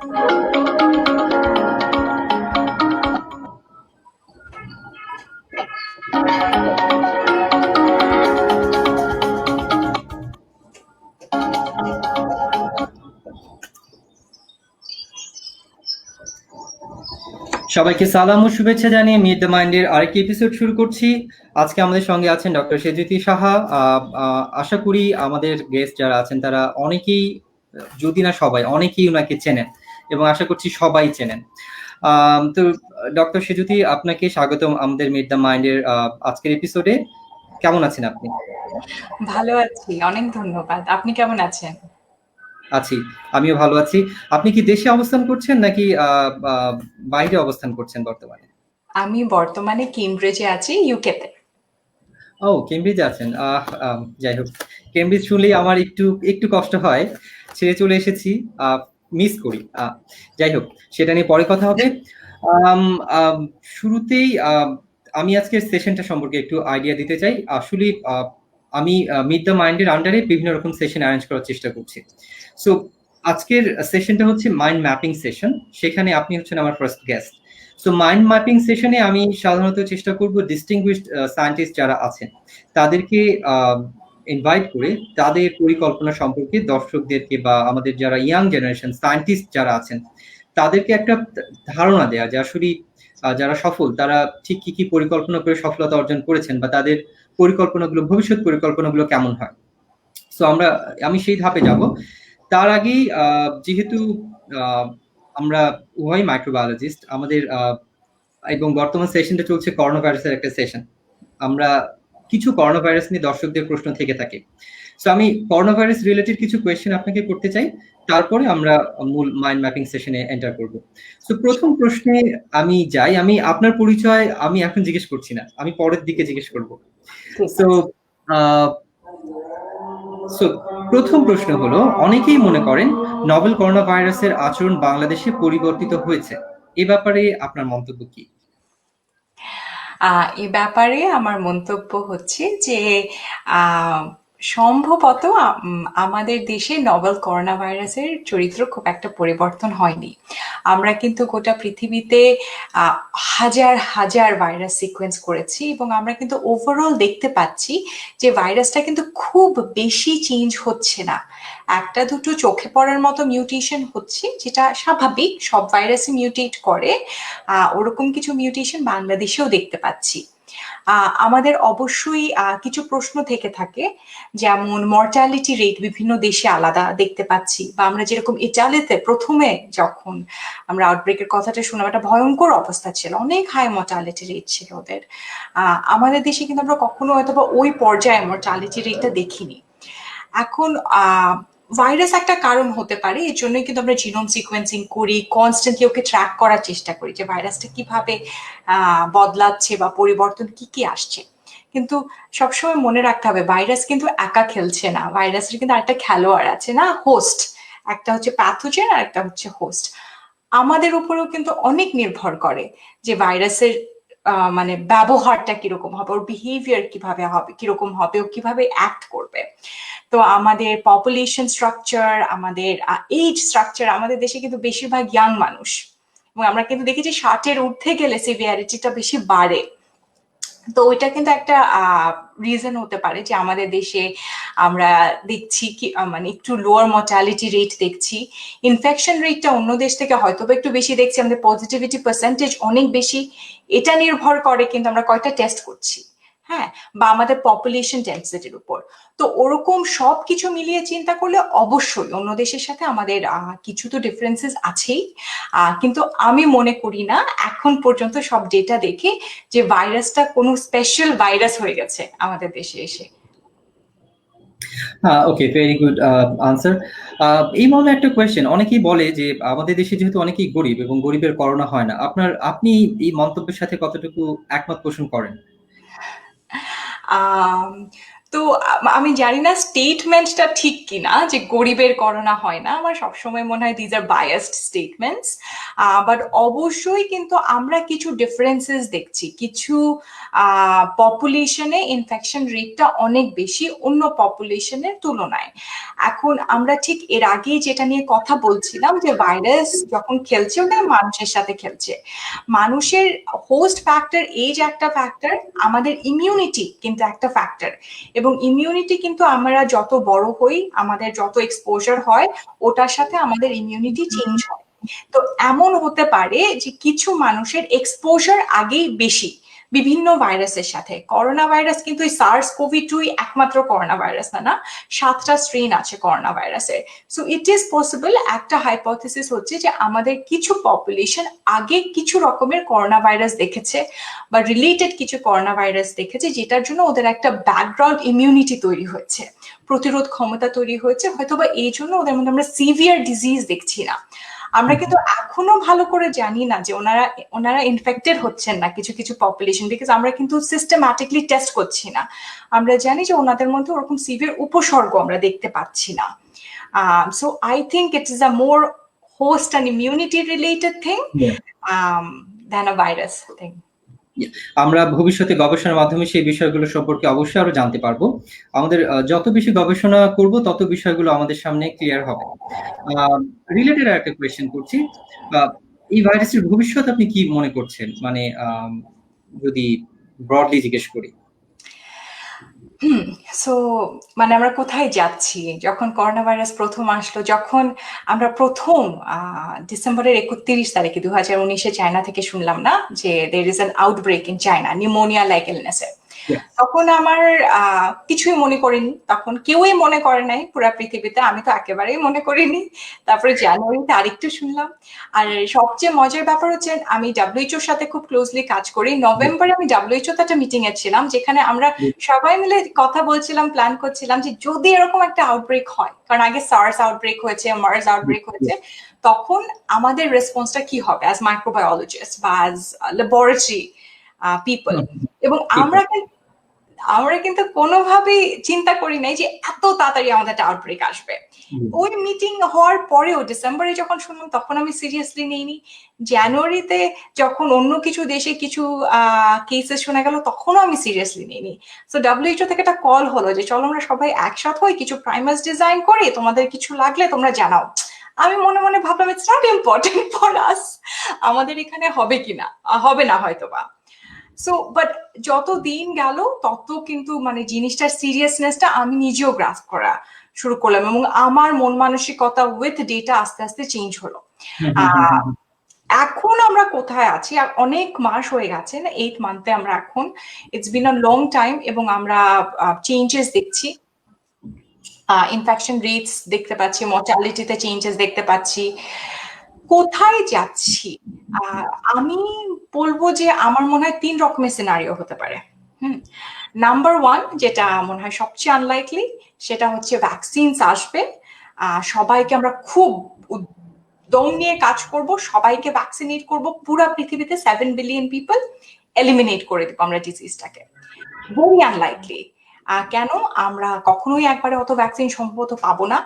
সবাইকে সালাম ও শুভেচ্ছা জানিয়ে মিট দ্য মাইন্ডের আরেকটি এপিসোড শুরু করছি। আজকে আমাদের সঙ্গে আছেন ডক্টর সেজুতি সাহা। আশা করি আমাদের গেস্ট যারা আছেন তারা অনেকেই, যদি না সবাই, অনেকেই ওনাকে চেনেন এবং আশা করছি সবাই চেনেন। তো ডক্টর সেজুতি, আপনাকে স্বাগতম আমাদের মিট দ্য মাইন্ডের আজকের এপিসোডে। কেমন আছেন আপনি? ভালো আছি, অনেক ধন্যবাদ। আপনি কেমন আছেন? আছি, আমিও ভালো আছি। আপনি কি দেশে অবস্থান করছেন নাকি বাইরে অবস্থান করছেন বর্তমানে? আমি বর্তমানে কেমব্রিজে আছি, ইউকেতে। ও, কেমব্রিজে আছেন। যাই হোক, কেমব্রিজ শুনলেই আমার একটু একটু কষ্ট হয়। ছেড়ে চলে এসেছি, মিস করি। যাই হোক, সেটা নিয়ে পরে কথা হবে। আম, আম, শুরুতেই আমি আজকের সেশনটা সম্পর্কে একটু আইডিয়া দিতে চাই। আসলে আমি মিট দ্য মাইন্ডের আন্ডারে বিভিন্ন রকম সেশন অ্যারেঞ্জ করার চেষ্টা করছি। সো আজকের সেশনটা হচ্ছে মাইন্ড ম্যাপিং সেশন। সেখানে আপনি হচ্ছেন আমার first guest. So mind mapping সেশনে আমি সাধারণত চেষ্টা করব ডিস্টিংগুইশড সায়েন্টিস্ট যারা আছেন তাদেরকে ইনভাইট করে তাদের পরিকল্পনা সম্পর্কে দর্শকদেরকে বা আমাদের যারা ইয়াং জেনারেশন সায়েন্টিস্ট যারা আছেন তাদেরকে একটা ধারণা দেয়া যে আসলে যারা সফল তারা ঠিক কি কি পরিকল্পনা করে সফলতা অর্জন করেছেন বা তাদের পরিকল্পনাগুলো, ভবিষ্যৎ পরিকল্পনাগুলো কেমন হয়। সো আমি সেই ধাপে যাব। তার আগেই যেহেতু আমরা উভয় মাইক্রোবায়োলজিস্ট, আমাদের এবং বর্তমান সেশনটা চলছে করোনা ভাইরাসের একটা সেশন। আমরা কিছু করোনা ভাইরাস নিয়ে দর্শকদের প্রশ্ন থেকে থাকে। সো আমি করোনা ভাইরাস রিলেটেড কিছু কোয়েশ্চেন আপনাকে করতে চাই, তারপরে আমরা মূল মাইন্ড ম্যাপিং সেশনে এন্টার করব। সো প্রথম প্রশ্নে আমি যাই। আমি আপনার পরিচয় আমি এখন জিজ্ঞেস করছি না, আমি পরের দিকে জিজ্ঞেস করব। সো সো প্রথম প্রশ্ন হলো, অনেকেই মনে করেন নভেল করোনা ভাইরাসের আচরণ বাংলাদেশে পরিবর্তিত হয়েছে। এ ব্যাপারে আপনার মন্তব্য কি? এ ব্যাপারে আমার মন্তব্য হচ্ছে যে সম্ভবত আমাদের দেশে নভেল করোনা ভাইরাসের চরিত্র খুব একটা পরিবর্তন হয়নি। আমরা কিন্তু গোটা পৃথিবীতে হাজার হাজার ভাইরাস সিকোয়েন্স করেছি এবং আমরা কিন্তু ওভারঅল দেখতে পাচ্ছি যে ভাইরাসটা কিন্তু খুব বেশি চেঞ্জ হচ্ছে না। একটা দুটো চোখে পড়ার মতো মিউটেশন হচ্ছে, যেটা স্বাভাবিক, সব ভাইরাসই মিউটেট করে। ওরকম কিছু মিউটেশন বাংলাদেশেও দেখতে পাচ্ছি। আমাদের অবশ্যই কিছু প্রশ্ন থেকে থাকে, যেমন মর্টালিটি রেট বিভিন্ন দেশে আলাদা দেখতে পাচ্ছি, বা আমরা যেরকম ইটালিতে প্রথমে যখন আমরা আউটব্রেকের কথাটা শুনলাম একটা ভয়ঙ্কর অবস্থা ছিল, অনেক হাই মর্টালিটি রেট ছিল ওদের। আমাদের দেশে কিন্তু আমরা কখনো হয়তো বা ওই পর্যায়ে মর্টালিটি রেটটা দেখিনি। এখন ভাইরাস একটা কারণ হতে পারে, এর জন্যই কিন্তু আমরা জিনোম সিকোয়েন্সিং করি, কনস্ট্যান্টলি ওকে ট্র্যাক করার চেষ্টা করি যে ভাইরাসটা কিভাবে বদলাচ্ছে বা পরিবর্তন কি কি আসছে। কিন্তু সবসময় মনে রাখতে হবে ভাইরাস কিন্তু একা খেলছে না, ভাইরাসের কিন্তু আরেকটা খেলোয়াড় আছে না, হোস্ট। একটা হচ্ছে প্যাথোজেন আর একটা হচ্ছে হোস্ট। আমাদের উপরেও কিন্তু অনেক নির্ভর করে যে ভাইরাসের মানে ব্যবহারটা কিরকম হবে, ওর বিহেভিয়ার কিভাবে হবে, কিরকম হবে, ও কিভাবে অ্যাক্ট করবে। তো আমাদের পপুলেশন স্ট্রাকচার, আমাদের এজ স্ট্রাকচার, আমাদের দেশে কিন্তু বেশিরভাগ ইয়াং মানুষ, এবং আমরা কিন্তু দেখি যে 60-এর ঊর্ধ্বে গেলে সিভিয়ারিটিটা বেশি বাড়ে। তো ওইটা কিন্তু একটা রিজন হতে পারে যে আমাদের দেশে আমরা দেখছি কি মানে একটু লোয়ার মর্টালিটি রেট দেখছি। ইনফেকশন রেটটা অন্য দেশ থেকে হয়তো একটু বেশি দেখছি, আমাদের পজিটিভিটি পার্সেন্টেজ অনেক বেশি। এটা নির্ভর করে কিন্তু আমরা কয়টা টেস্ট করছি, হ্যাঁ, বা আমাদের পপুলেশন ডেন্সিটির উপর। তো ওরকম সবকিছু মিলিয়ে চিন্তা করলে অবশ্যই অন্য দেশের সাথে আমাদের কিছু তো ডিফারেন্সেস আছেই। কিন্তু আমি মনে করি না এখন পর্যন্ত সব ডেটা দেখে যে ভাইরাসটা কোনো স্পেশাল ভাইরাস হয়ে গেছে আমাদের দেশে এসে। ওকে, ভেরি গুড আনসার। এই মর্মে একটা কোয়েশ্চেন, অনেকেই বলে যে আমাদের দেশে যেহেতু অনেকেই গরিব এবং গরিবের করোনা হয় না, আপনি এই মন্তব্যের সাথে কতটুকু একমত পোষণ করেন? তো আমি জানি না স্টেটমেন্টটা ঠিক কিনা যে গরিবের করোনা হয় না। আমার সবসময় মনে হয় these are biased statements. But অবশ্যই কিন্তু আমরা কিছু ডিফারেন্সেস দেখছি। কিছু পপুলেশনে ইনফেকশন রেটটা অনেক বেশি অন্য পপুলেশনের তুলনায়। এখন আমরা ঠিক এর আগেই যেটা নিয়ে কথা বলছিলাম যে ভাইরাস যখন খেলছে ওটা মানুষের সাথে খেলছে। মানুষের হোস্ট ফ্যাক্টর এজ একটা ফ্যাক্টর, আমাদের ইমিউনিটি কিন্তু একটা ফ্যাক্টর। এবং ইমিউনিটি কিন্তু আমরা যত বড় হই, আমাদের যত এক্সপোজার হয়, ওটার সাথে আমাদের ইমিউনিটি চেঞ্জ হয়। তো এমন হতে পারে যে কিছু মানুষের এক্সপোজার আগেই বেশি বিভিন্ন ভাইরাসের সাথে। করোনা ভাইরাস কিন্তু এই সার্স কোভি-2 একমাত্র করোনা ভাইরাস না, 7টা স্ট্রেন আছে করোনা ভাইরাসের। সো ইট ইজ পসিবল, একটা হাইপোথিসিস হচ্ছে যে আমাদের কিছু পপুলেশন আগে কিছু রকমের করোনা ভাইরাস দেখেছে বা রিলেটেড কিছু করোনা ভাইরাস দেখেছে, যেটার জন্য ওদের একটা ব্যাকগ্রাউন্ড ইমিউনিটি তৈরি হয়েছে, প্রতিরোধ ক্ষমতা তৈরি হয়েছে, হয়তোবা এই জন্য ওদের মধ্যে আমরা সিভিয়ার ডিজিজ দেখছি না। আমরা কিন্তু এখনো ভালো করে জানি না যে ওনারা ইনফেক্টেড হচ্ছেন না কিছু কিছু পপুলেশন, বিকজ আমরা কিন্তু সিস্টেম্যাটিকলি টেস্ট করছি না। আমরা জানি যে ওনাদের মধ্যে ওরকম সিভিয়ার উপসর্গ আমরা দেখতে পাচ্ছি না। So I think it is a more host and immunity related thing than a virus thing. আমরা ভবিষ্যতে গবেষণার মাধ্যমে সেই বিষয়গুলো সম্পর্কে অবশ্যই আরো জানতে পারবো। আমাদের যত বেশি গবেষণা করব তত বিষয়গুলো আমাদের সামনে ক্লিয়ার হবে। রিলেটেড একটা কোয়েশ্চেন করছি, এই ভাইরাসের ভবিষ্যৎ আপনি কি মনে করছেন, মানে যদি ব্রডলি জিজ্ঞেস করি? সো মানে আমরা কোথায় যাচ্ছি? যখন করোনা ভাইরাস প্রথম আসলো, যখন আমরা প্রথম ডিসেম্বরের 31 তারিখে 2019-এ চায়না থেকে শুনলাম না যে there is an outbreak in China, pneumonia like illness এ, তখন আমার কিছুই মনে করিনি, তখন কেউই মনে করে নাই পুরো পৃথিবীতে, আমি তো একেবারেই মনে করিনি। তারপরে জানুয়ারিতে আরেকটু শুনলাম। আর সবচেয়ে মজার ব্যাপার হচ্ছে আমি ডাব্লিউএইচওর সাথে খুব ক্লোজলি কাজ করি। নভেম্বরে আমি ডাব্লিউএইচওতে একটা মিটিং এ ছিলাম, যেখানে আমরা সবাই মিলে কথা বলছিলাম, প্ল্যান করছিলাম যে যদি এরকম একটা আউটব্রেক হয়, কারণ আগে সার্স আউটব্রেক হয়েছে, মার্স আউটব্রেক হয়েছে, তখন আমাদের রেসপন্সটা কি হবে অ্যাজ মাইক্রোবায়োলজিস্ট বা অ্যাজ ল্যাবরেটরি পিপল। এবং আমরা কিন্তু কোনোভাবেই চিন্তা করি নাই যে এত তাড়াতাড়ি আমাদের একটা আউটব্রেক আসবে। ওই মিটিং হওয়ার পরেও ডিসেম্বরে যখন শুনলাম তখন আমি সিরিয়াসলি নিইনি। জানুয়ারিতে যখন অন্য কিছু দেশে কিছু কেসেস শোনা গেল তখনও আমি সিরিয়াসলি নিইনি। সো ডাব্লিউএইচও থেকে একটা কল হলো যে চলো আমরা সবাই একসাথে হই, কিছু প্রাইমার্স ডিজাইন করি, তোমাদের কিছু লাগলে তোমরা জানাও। আমি মনে মনে ভাবলাম it's not important for us, আমাদের এখানে হবে কিনা, হবে না হয়তোবা। সো বাট যত দিন গেল তত কিন্তু মানে জিনিসটার সিরিয়াসনেসটা আমি নিজেও গ্রাস্প করা শুরু করলাম, এবং আমার মন মানসিকতা উইথ ডেটা আস্তে আস্তে চেঞ্জ হলো। এখন আমরা কোথায় আছি? অনেক মাস হয়ে গেছে, 8 মান্থে আমরা এখন, it's been a long time, এবং আমরা চেঞ্জেস দেখছি, ইনফেকশন রেটস দেখতে পাচ্ছি, মর্টালিটিতে চেঞ্জেস দেখতে পাচ্ছি। কোথায় যাচ্ছি? আমি বলবো যে আমার মনে হয় 3 রকমের সিনারিও হতে পারে। নাম্বার 1, যেটা মনে হয় সবচেয়ে আনলাইকলি, সেটা হচ্ছে ভ্যাকসিনস আসবে, সবাইকে আমরা খুব দম নিয়ে কাজ করব, সবাইকে ভ্যাকসিনেট করব, পুরো পৃথিবীতে 7 বিলিয়ন পিপল এলিমিনেট করে দেবো আমরা ডিজিজটাকে। Very unlikely. কেন? আমরা কখনোই একবারে অত ভ্যাকসিন সম্ভবত পাবো না।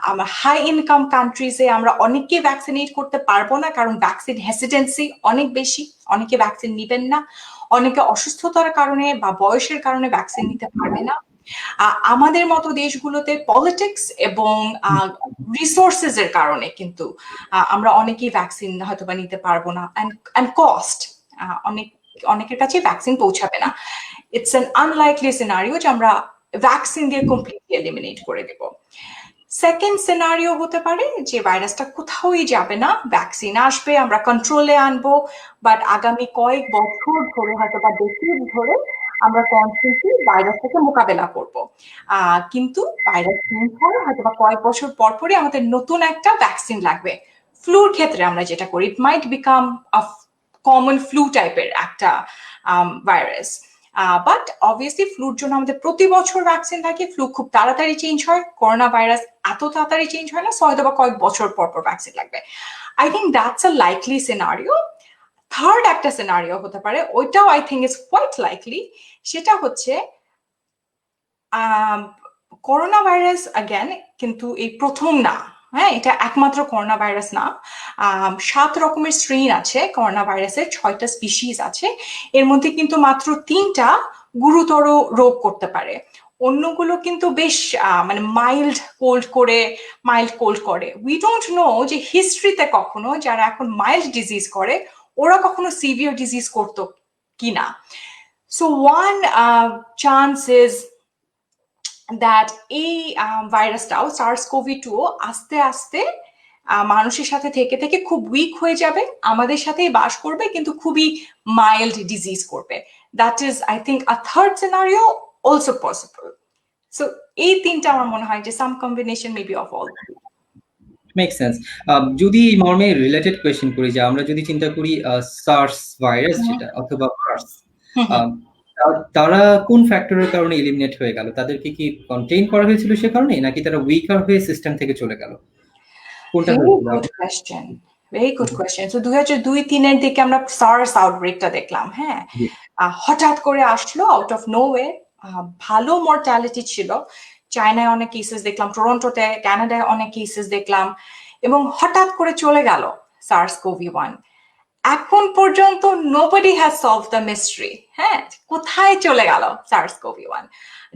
আমরা হাই ইনকাম কান্ট্রিজে আমরা অনেককে ভ্যাকসিনেট করতে পারবো না, কারণ ভ্যাকসিন হেসিটেন্সি অনেক বেশি, অনেকে ভ্যাকসিন নিবেন না, অনেকে অসুস্থতার কারণে বা বয়সের কারণে ভ্যাকসিন নিতে পারবে না। আমাদের মতো দেশগুলোতে পলিটিক্স এবং রিসোর্সেস এর কারণে কিন্তু আমরা অনেকেই ভ্যাকসিন হয়তো বা নিতে পারবো না, অ্যান্ড কস্ট, অনেকের কাছে ভ্যাকসিন পৌঁছাবে না। ইটস অ্যান আনলাইকলি সিনারিও যে আমরা ভ্যাকসিন দিয়ে কমপ্লিটলি এলিমিনেট করে দেব। সেকেন্ড সিনারিও হতে পারে যে ভাইরাসটা কোথাওই যাবে না, ভ্যাকসিন আসবে, আমরা কন্ট্রোলে আনবো, বাট আগামী কয়েক বছর ধরে হয়তো বা ডিকেড ধরে আমরা কনস্ট্যান্টলি ভাইরাসটাকে মোকাবেলা করব। কিন্তু ভাইরাস চেঞ্জ হয়, হয়তো বা কয়েক বছর পর পরই আমাদের নতুন একটা ভ্যাকসিন লাগবে। ফ্লুর ক্ষেত্রে আমরা যেটা করি, ইট মাইট বিকাম আ কমন ফ্লু টাইপের একটা ভাইরাস, বাট অবভিয়াসলি ফ্লুর জন্য আমাদের প্রতি বছর ভ্যাকসিন থাকে। ফ্লু খুব তাড়াতাড়ি চেঞ্জ হয়, করোনা ভাইরাস এত তাড়াতাড়ি চেঞ্জ হয় না, হয়তো বা কয়েক বছর পর পর ভ্যাকসিন লাগবে। I think that's a likely scenario. Third একটা সিনারিও হতে পারে, ওইটাও I think is quite likely, সেটা হচ্ছে করোনা ভাইরাস অ্যাগেন কিন্তু এই প্রথম না, হ্যাঁ, এটা একমাত্র করোনা ভাইরাস না। 7 রকমের স্ট্রেইন আছে করোনা ভাইরাসের, 6টা স্পিসিস আছে। এর মধ্যে কিন্তু মাত্র 3টা গুরুতর রোগ করতে পারে, অন্যগুলো কিন্তু বেশ মানে মাইল্ড কোল্ড করে। উই ডোন্ট নো যে হিস্ট্রিতে কখনো যারা এখন মাইল্ড ডিজিজ করে ওরা কখনো সিভিয়ার ডিজিজ করতো কিনা। So one chance is that এই ভাইরাসটাও SARS-CoV-2 আস্তে আস্তে মানুষের সাথে থেকে থেকে খুব উইক হয়ে যাবে, আমাদের সাথেই বাস করবে, কিন্তু খুবই মাইল্ড ডিজিজ করবে। That is I think a third scenario also possible. So এই 3টা আমার মনে হয় যে some combination maybe of all. Make sense. যদি এই মর্মে রিলেটেড কোয়েশ্চেন করি, যে আমরা যদি চিন্তা করি সার্স ভাইরাস যেটা অথবা ফার্স, তারা কোন ফ্যাক্টরের কারণে এলিমিনেট হয়ে গেল? তাদেরকে কি কন্টেইন করা হয়েছিল সে কারণে, নাকি তারা উইকার হয়ে সিস্টেম থেকে চলে গেল? কোনটা হয়েছিল? Very good question. তো 2002-3 এর দিকে আমরা সার্স আউটব্রেকটা দেখলাম, হ্যাঁ, হঠাৎ করে আসলো আউট অফ নোওয়ে, ভালো মর্টালিটি ছিল, চায়নায় অনেক কেসেস দেখলাম, টরন্টোতে, কানাডায় অনেক কেসেস দেখলাম, এবং হঠাৎ করে চলে গেল SARS-CoV-1। এখন পর্যন্ত nobody has solve the mystery, হ্যাঁ, কোথায় চলে গেল SARS-CoV-1।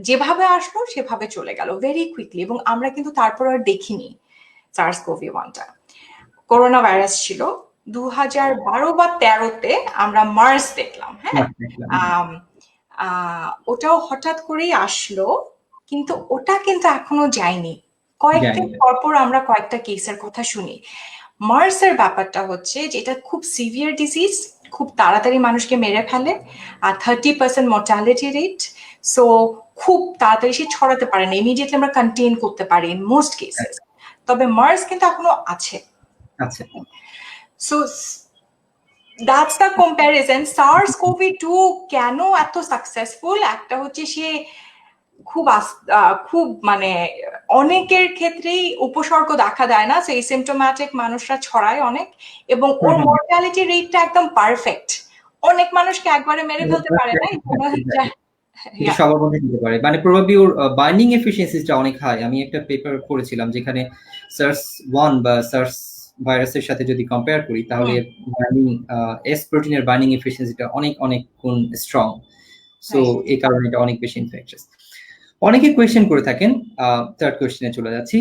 যেভাবে আসলো সেভাবে চলে গেল ভেরি কুইকলি, এবং আমরা কিন্তু তারপর আর দেখিনি SARS-CoV-1টা। করোনা ভাইরাস ছিল 2012 বা 13-তে আমরা মার্স দেখলাম, হ্যাঁ, ওটাও হঠাৎ করেই আসলো, কিন্তু ওটা কিন্তু এখনো যায়নি, কয়েকদিন পরপর আমরা কয়েকটা কেসের কথা শুনি। মার্সের ব্যাপারটা হচ্ছে যে এটা খুব সিভিয়ার ডিজিজ, খুব তাড়াতাড়ি মানুষকে মেরে ফেলে, আর 30% মর্টালিটি রেট। সো খুব তাড়াতাড়ি সে ছড়াতে পারে না, ইমিডিয়েটলি আমরা কন্টেইন করতে পারি ইন মোস্ট কেসেস। তবে মার্স কিন্তু এখনো আছে। So that's the comparison. SARS-CoV-2 কেন এত সাকসেসফুল? একটা হচ্ছে সে খুব মানে অনেকের ক্ষেত্রেই উপসর্গ দেখা দেয় না, সেই সিমটোম্যাটিক মানুষরা ছড়ায় অনেক, এবং ওর মর্টালিটি রেটটা একদম পারফেক্ট, অনেক মানুষকে একবারে মেরে ফেলতে পারে না। সবার মধ্যে দিতে পারে, মানে প্রবাবলি ওর বাইন্ডিং এফিসিয়েন্সিটা অনেক হাই। আমি একটা পেপার পড়েছিলাম যেখানে SARS-1 বা সার্স ভাইরাসের সাথে যদি কম্পেয়ার করি, তাহলে এস প্রোটিনের বাইন্ডিং এফিসিয়েন্সিটা অনেক অনেক গুণ স্ট্রং। সো এই কারণে এটা অনেক বেশি ইনফেকশাস। অনেকে কোয়েশ্চেন করে থাকেন, থার্ড কোয়েশ্চেনে চলে যাচ্ছি,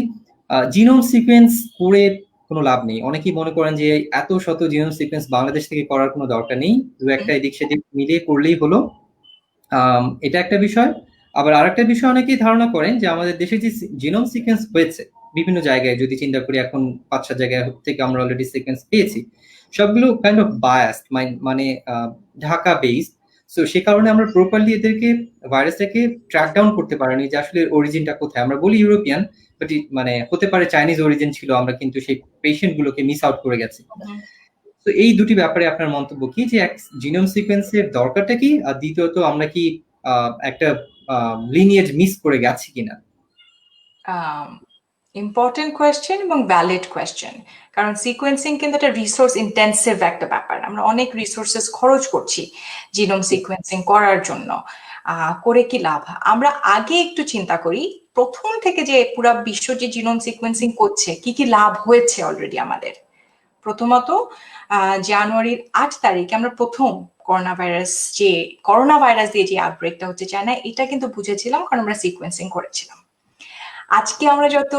জিনোম সিকোয়েন্স করে কোনো লাভ নেই। অনেকেই মনে করেন যে এত শত জিনোম সিকোয়েন্স বাংলাদেশ থেকে করার কোনো দরকার নেই, দু একটা এদিক সেদিক মিলিয়ে করলেই হলো। এটা একটা বিষয়। আবার আরেকটা বিষয়, অনেকেই ধারণা করেন যে আমাদের দেশে যে জিনোম সিকোয়েন্স হয়েছে বিভিন্ন জায়গায়, যদি চিন্তা করি এখন 5-7 জায়গায় থেকে আমরা অলরেডি সিকোয়েন্স পেয়েছি, সবগুলো কাইন্ড অফ বায়াসড, মানে ঢাকা বেসড। সো সে কারণে আমরা প্রপারলি এদেরকে ভাইরাসটাকে ট্র্যাক ডাউন করতে পারিনি যে আসলে অরিজিনটা কোথায়। আমরা বলি ইউরোপিয়ান, বাট মানে হতে পারে চাইনিজ অরিজিন ছিল, আমরা কিন্তু সেই পেশেন্ট গুলোকে মিস আউট করে গেছি। তো এই দুটি ব্যাপারে আপনার মন্তব্য কি, যে জিনোম সিকোয়েন্সের দরকারটা কি, আর দ্বিতীয়ত আমরা কি একটা লিনিয়েজ মিস করে গেছি কিনা? ইম্পর্টেন্ট কোয়েশ্চেন এবং ভ্যালিড কোয়েশ্চেন, কারণ সিকোয়েন্সিং কিন্তু একটা রিসোর্স ইন্টেন্সিভ একটা ব্যাপার, আমরা অনেক রিসোর্সেস খরচ করছি জিনোম সিকোয়েন্সিং করার জন্য। করে কি লাভ? আমরা আগে একটু চিন্তা করি, প্রথম থেকে যে পুরো বিশ্ব যে জিনোম সিকোয়েন্সিং করছে, কি কি লাভ হয়েছে অলরেডি আমাদের। প্রথমত, জানুয়ারির 8 তারিখে আমরা প্রথম করোনা ভাইরাস দিয়ে যে আউটব্রেকটা হচ্ছে চায়না, এটা কিন্তু বুঝেছিলাম কারণ আমরা সিকোয়েন্সিং করেছিলাম। আজকে আমরা যত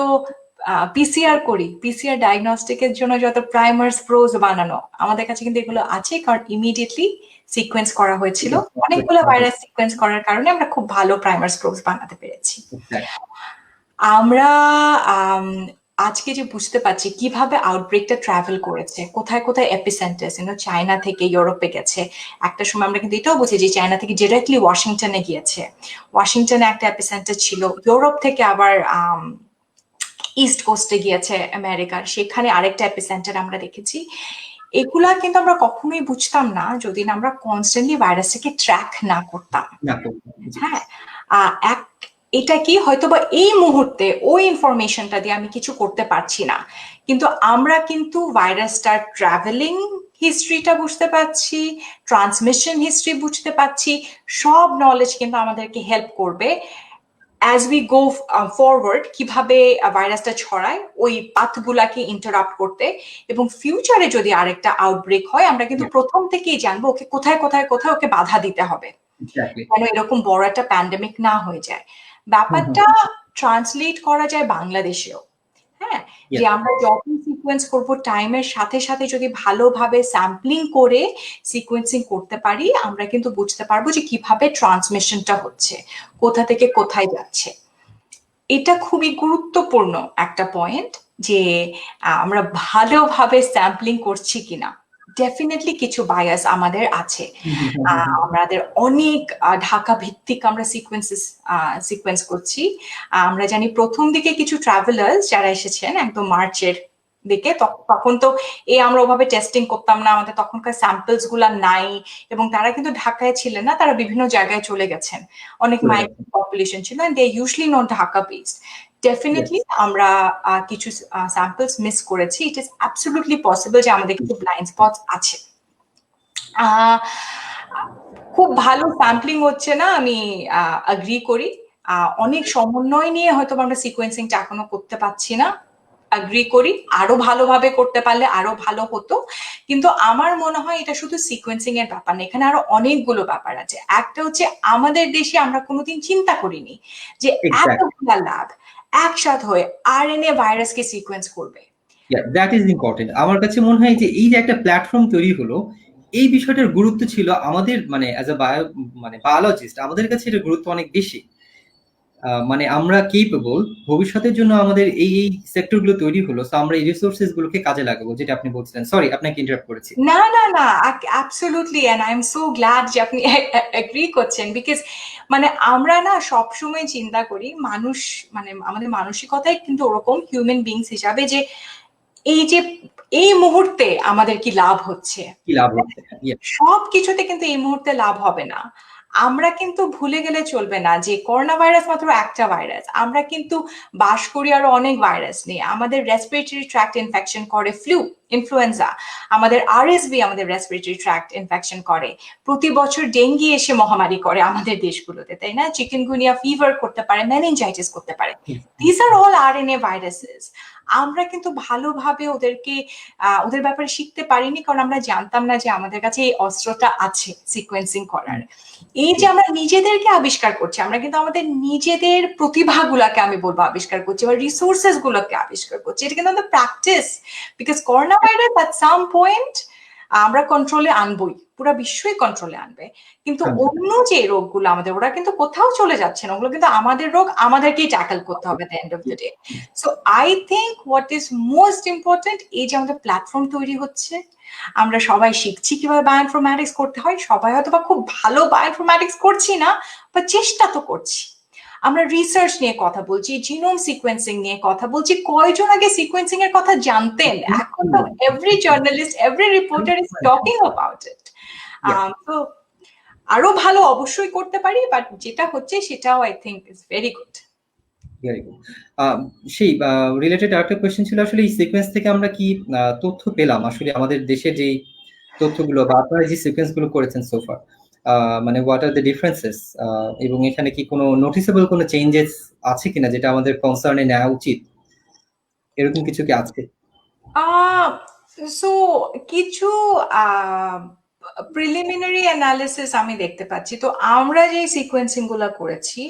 পিসিআর করি, পিসিআর ডায়াগনস্টিকের জন্য যত প্রাইমার্স প্রোজ বানানো, আমাদের কাছে কিন্তু এগুলো আছে, কারণ ইমিডিয়েটলি সিকোয়েন্স করা হয়েছিল। অনেকগুলো ভাইরাস সিকোয়েন্স করার কারণে আমরা খুব ভালো প্রাইমার্স প্রোজ বানাতে পেরেছি। আমরা আজকে যে বুঝতে পারছি কিভাবে আউটব্রেকটা ট্রাভেল করেছে, কোথায় কোথায় এপিসেন্টার্স, চায়না থেকে ইউরোপে গেছে। একটা সময় আমরা কিন্তু এটাও বুঝি যে চায়না থেকে ডিরেক্টলি ওয়াশিংটনে গিয়েছে, ওয়াশিংটনে একটা এপিসেন্টার ছিল, ইউরোপ থেকে আবার ইস্ট কোস্টে গিয়েছে আমেরিকার, সেখানে আরেকটা এপিসেন্টার আমরা দেখেছি। এগুলা কিন্তু আমরা কখনোই বুঝতাম না যদি না আমরা কনস্ট্যান্টলি ভাইরাসটাকে ট্র্যাক না করতাম। হ্যাঁ, এটা কি হয়তোবা এই মুহূর্তে ওই ইনফরমেশনটা দিয়ে আমি কিছু করতে পারছি না, কিন্তু আমরা কিন্তু ভাইরাসটার ট্রাভেলিং হিস্ট্রিটা বুঝতে পারছি, ট্রান্সমিশন হিস্ট্রি বুঝতে পারছি, সব নলেজ কিন্তু আমাদেরকে হেল্প করবে অ্যাজ উই গো ফরওয়ার্ড কিভাবে ভাইরাসটা ছড়ায় ওই পাথগুলাকে ইন্টারাপ্ট করতে, এবং ফিউচারে যদি আরেকটা আউটব্রেক হয় আমরা কিন্তু প্রথম থেকেই জানবো ওকে কোথায় কোথায় কোথায় ওকে বাধা দিতে হবে এক্স্যাক্টলি। যেন এরকম বড় একটা প্যান্ডেমিক না হয়ে যায়। ব্যাপারটা ট্রান্সলেট করা যায় বাংলাদেশেও। হ্যাঁ, যে ইয়েস। আমরা যখন সিকোয়েন্স করব টাইমের সাথে সাথে যদি ভালোভাবে স্যাম্পলিং করে সিকোয়েন্সিং করতে পারি আমরা কিন্তু বুঝতে পারবো যে কিভাবে ট্রান্সমিশনটা হচ্ছে, কোথা থেকে কোথায় যাচ্ছে। এটা খুবই গুরুত্বপূর্ণ একটা পয়েন্ট যে আমরা ভালোভাবে স্যাম্পলিং করছি কিনা। ডেফিনেটলি কিছু বায়াস আমাদের আছে। আমাদের অনেক ঢাকা ভিত্তিক আমরা সিকোয়েন্স করছি। আমরা জানি প্রথম দিকে কিছু ট্রাভেলার্স যারা এসেছেন একদম মার্চের দিকে, তখন তো আমরা ওভাবে টেস্টিং করতাম না, আমাদের তখনকার স্যাম্পলস গুলা নাই, এবং তারা কিন্তু ঢাকায় ছিলেন না, তারা বিভিন্ন জায়গায় চলে গেছেন, অনেক মাইগ্রেন্ট পপুলেশন ছিল, and they usually not Dhaka based. Definitely আমরা কিছু স্যাম্পলস মিস করেছি। ইট ইজ অ্যাবসলিউটলি পসিবল যে আমাদের কিছু ব্লাইন্ড স্পটস আছে। খুব ভালো স্যাম্পলিং হচ্ছে না, আমি এগ্রি করি। অনেক সমন্বয় নিয়ে হয়তো আমরা সিকোয়েন্সিংটা এখনো করতে পারছি না, এগ্রি করি। আরো ভালোভাবে করতে পারলে আরো ভালো হতো, কিন্তু আমার মনে হয় এটা শুধু সিকোয়েন্সিং এর ব্যাপার না, এখানে আরো অনেকগুলো ব্যাপার আছে। একটা হচ্ছে আমাদের দেশে আমরা কোনোদিন চিন্তা করিনি যে এতগুলা ল্যাব একসাথে হয়ে আরএনএ ভাইরাসকে সিকোয়েন্স করবে। That is important. আমার কাছে মনে হয় যে এই যে একটা প্ল্যাটফর্ম তৈরি হলো, এই বিষয়টার গুরুত্ব ছিল আমাদের মানে অ্যাজ এ বায়োলজিস্ট আমাদের কাছে এটার গুরুত্ব অনেক বেশি। মানে আমরা কেপেবল, ভবিষ্যতের জন্য আমাদের এই সেক্টরগুলো তৈরি হলো, সো আমরা এই রিসোর্সেস গুলোকে কাজে লাগাবো, যেটা আপনি বলছিলেন। সরি আপনাকে ইন্টারাপ্ট করেছি। না না না, absolutely, and I am so glad যে আপনি এগ্রি করছেন, বিকজ মানে আমরা না সবসময় চিন্তা করি মানুষ, মানে আমাদের মানসিকতাই কিন্তু ওরকম হিউম্যান বিংস হিসাবে, যে এই মুহূর্তে আমাদের কি লাভ হচ্ছে, কি লাভ হচ্ছে। সব কিছুতে কিন্তু এই মুহূর্তে লাভ হবে না। আমরা কিন্তু ভুলে গেলে চলবে না যে করোনা ভাইরাস মাত্র একটা ভাইরাস, আমরা কিন্তু বাস করি আরো অনেক ভাইরাস নিয়ে। আমাদের রেসপিরেটরি ট্র্যাক্ট ইনফেকশন করে ইনফ্লুয়েঞ্জা, আমাদের আরএসভি আমাদের রেসপিরেটরি ট্র্যাক্ট ইনফেকশন করে, প্রতি বছর ডেঙ্গি এসে মহামারী করে আমাদের দেশগুলোতে, তাই না? চিকেনগুনিয়া ফিভার করতে পারে, মেনিনজাইটিস করতে পারে। This are all RNA viruses. আমরা কিন্তু ভালোভাবে ওদের ব্যাপারে শিখতে পারিনি, কারণ আমরা জানতাম না যে আমাদের কাছে এই অস্ত্রটা আছে সিকোয়েন্সিং করার। এই যে আমরা নিজেদেরকে আবিষ্কার করছি, আমরা কিন্তু আমাদের নিজেদের প্রতিভাগুলাকে আমি বলবো আবিষ্কার করছি, বা রিসোর্সেস গুলোকে আবিষ্কার করছি। এটা কিন্তু আমাদের practice, because corona virus at some point আমরা কন্ট্রোলে আনবই, পুরো বিশ্বই কন্ট্রোলে আনবে, কিন্তু অন্য যে রোগগুলো আমাদের, ওরা কিন্তু কোথাও চলে যাচ্ছে না, ওগুলো কিন্তু আমাদের রোগ, আমাদেরকেই ট্যাকল করতে হবে the end of the day. So I think what is most important, এই যে আমাদের প্ল্যাটফর্ম তৈরি হচ্ছে, আমরা সবাই শিখছি কিভাবে বায়োইনফরম্যাটিক্স করতে হয়, সবাই হয়তো বা খুব ভালো বায়োইনফরম্যাটিক্স করছি না, বা চেষ্টা তো করছি। আমরা রিসার্চ নিয়ে কথা বলছি, জিনোম সিকোয়েন্সিং নিয়ে কথা বলছি। কয়জন আগে সিকোয়েন্সিং এর কথা জানতেন? এখন তো every journalist, every reporter is talking about it. তো আরো ভালো অবশ্যই করতে পারি, বাট যেটা হচ্ছে সেটাও I think is very good. Very good. সেই রিলেটেড আরেকটা কোয়েশ্চেন ছিল, আসলে এই সিকোয়েন্স থেকে আমরা কি তথ্য পেলাম, আসলে আমাদের দেশের যে তথ্যগুলো বা আপনারা যে সিকোয়েন্স গুলো করেছেন সোফার, মানে হোয়াট আর দ্য ডিফারেন্সেস, এবং এখানে কি কোনো নোটিসেবল কোনো চেঞ্জেস আছে কিনা যেটা আমাদের কনসার্নে নেওয়া উচিত, এরকম কিছু কি আছে? সো কিছু প্রিলিমিনারি অ্যানালিসিস আমি দেখতে পাচ্ছি। তো আমরা যে সিকোয়েন্সিং গুলো করেছি,